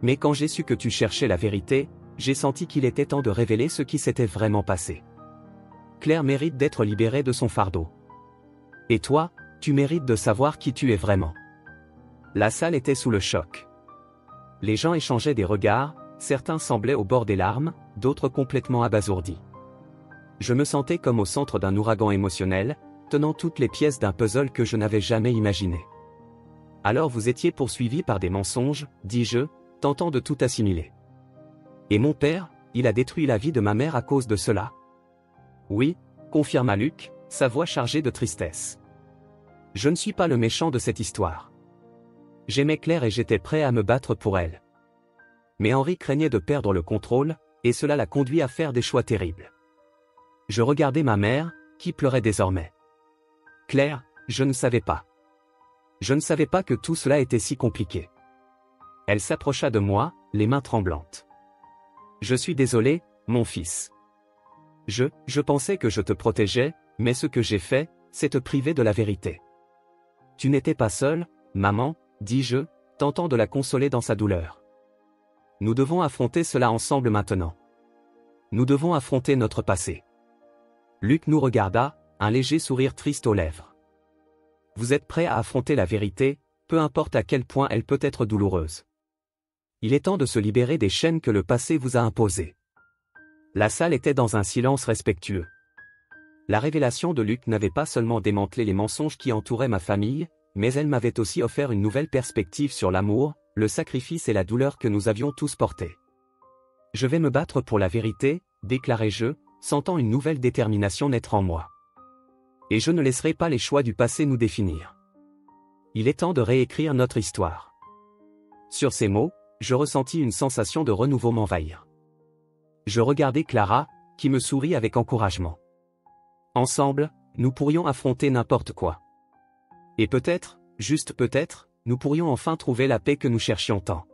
Mais quand j'ai su que tu cherchais la vérité, j'ai senti qu'il était temps de révéler ce qui s'était vraiment passé. Claire mérite d'être libérée de son fardeau. Et toi, tu mérites de savoir qui tu es vraiment. La salle était sous le choc. Les gens échangeaient des regards, certains semblaient au bord des larmes, d'autres complètement abasourdis. Je me sentais comme au centre d'un ouragan émotionnel, tenant toutes les pièces d'un puzzle que je n'avais jamais imaginé. Alors vous étiez poursuivi par des mensonges, dis-je, tentant de tout assimiler. Et mon père, il a détruit la vie de ma mère à cause de cela? Oui, confirma Luc, sa voix chargée de tristesse. Je ne suis pas le méchant de cette histoire. J'aimais Claire et j'étais prêt à me battre pour elle. Mais Henri craignait de perdre le contrôle, et cela l'a conduit à faire des choix terribles. Je regardais ma mère, qui pleurait désormais. Claire, je ne savais pas. Je ne savais pas que tout cela était si compliqué. Elle s'approcha de moi, les mains tremblantes. Je suis désolé, mon fils. Je pensais que je te protégeais, mais ce que j'ai fait, c'est te priver de la vérité. Tu n'étais pas seule, maman, dis-je, tentant de la consoler dans sa douleur. Nous devons affronter cela ensemble maintenant. Nous devons affronter notre passé. Luc nous regarda, un léger sourire triste aux lèvres. Vous êtes prêts à affronter la vérité, peu importe à quel point elle peut être douloureuse. Il est temps de se libérer des chaînes que le passé vous a imposées. La salle était dans un silence respectueux. La révélation de Luc n'avait pas seulement démantelé les mensonges qui entouraient ma famille, mais elle m'avait aussi offert une nouvelle perspective sur l'amour, le sacrifice et la douleur que nous avions tous portés. Je vais me battre pour la vérité, déclarai-je, sentant une nouvelle détermination naître en moi. Et je ne laisserai pas les choix du passé nous définir. Il est temps de réécrire notre histoire. Sur ces mots, je ressentis une sensation de renouveau m'envahir. Je regardai Clara, qui me sourit avec encouragement. Ensemble, nous pourrions affronter n'importe quoi. Et peut-être, juste peut-être, nous pourrions enfin trouver la paix que nous cherchions tant.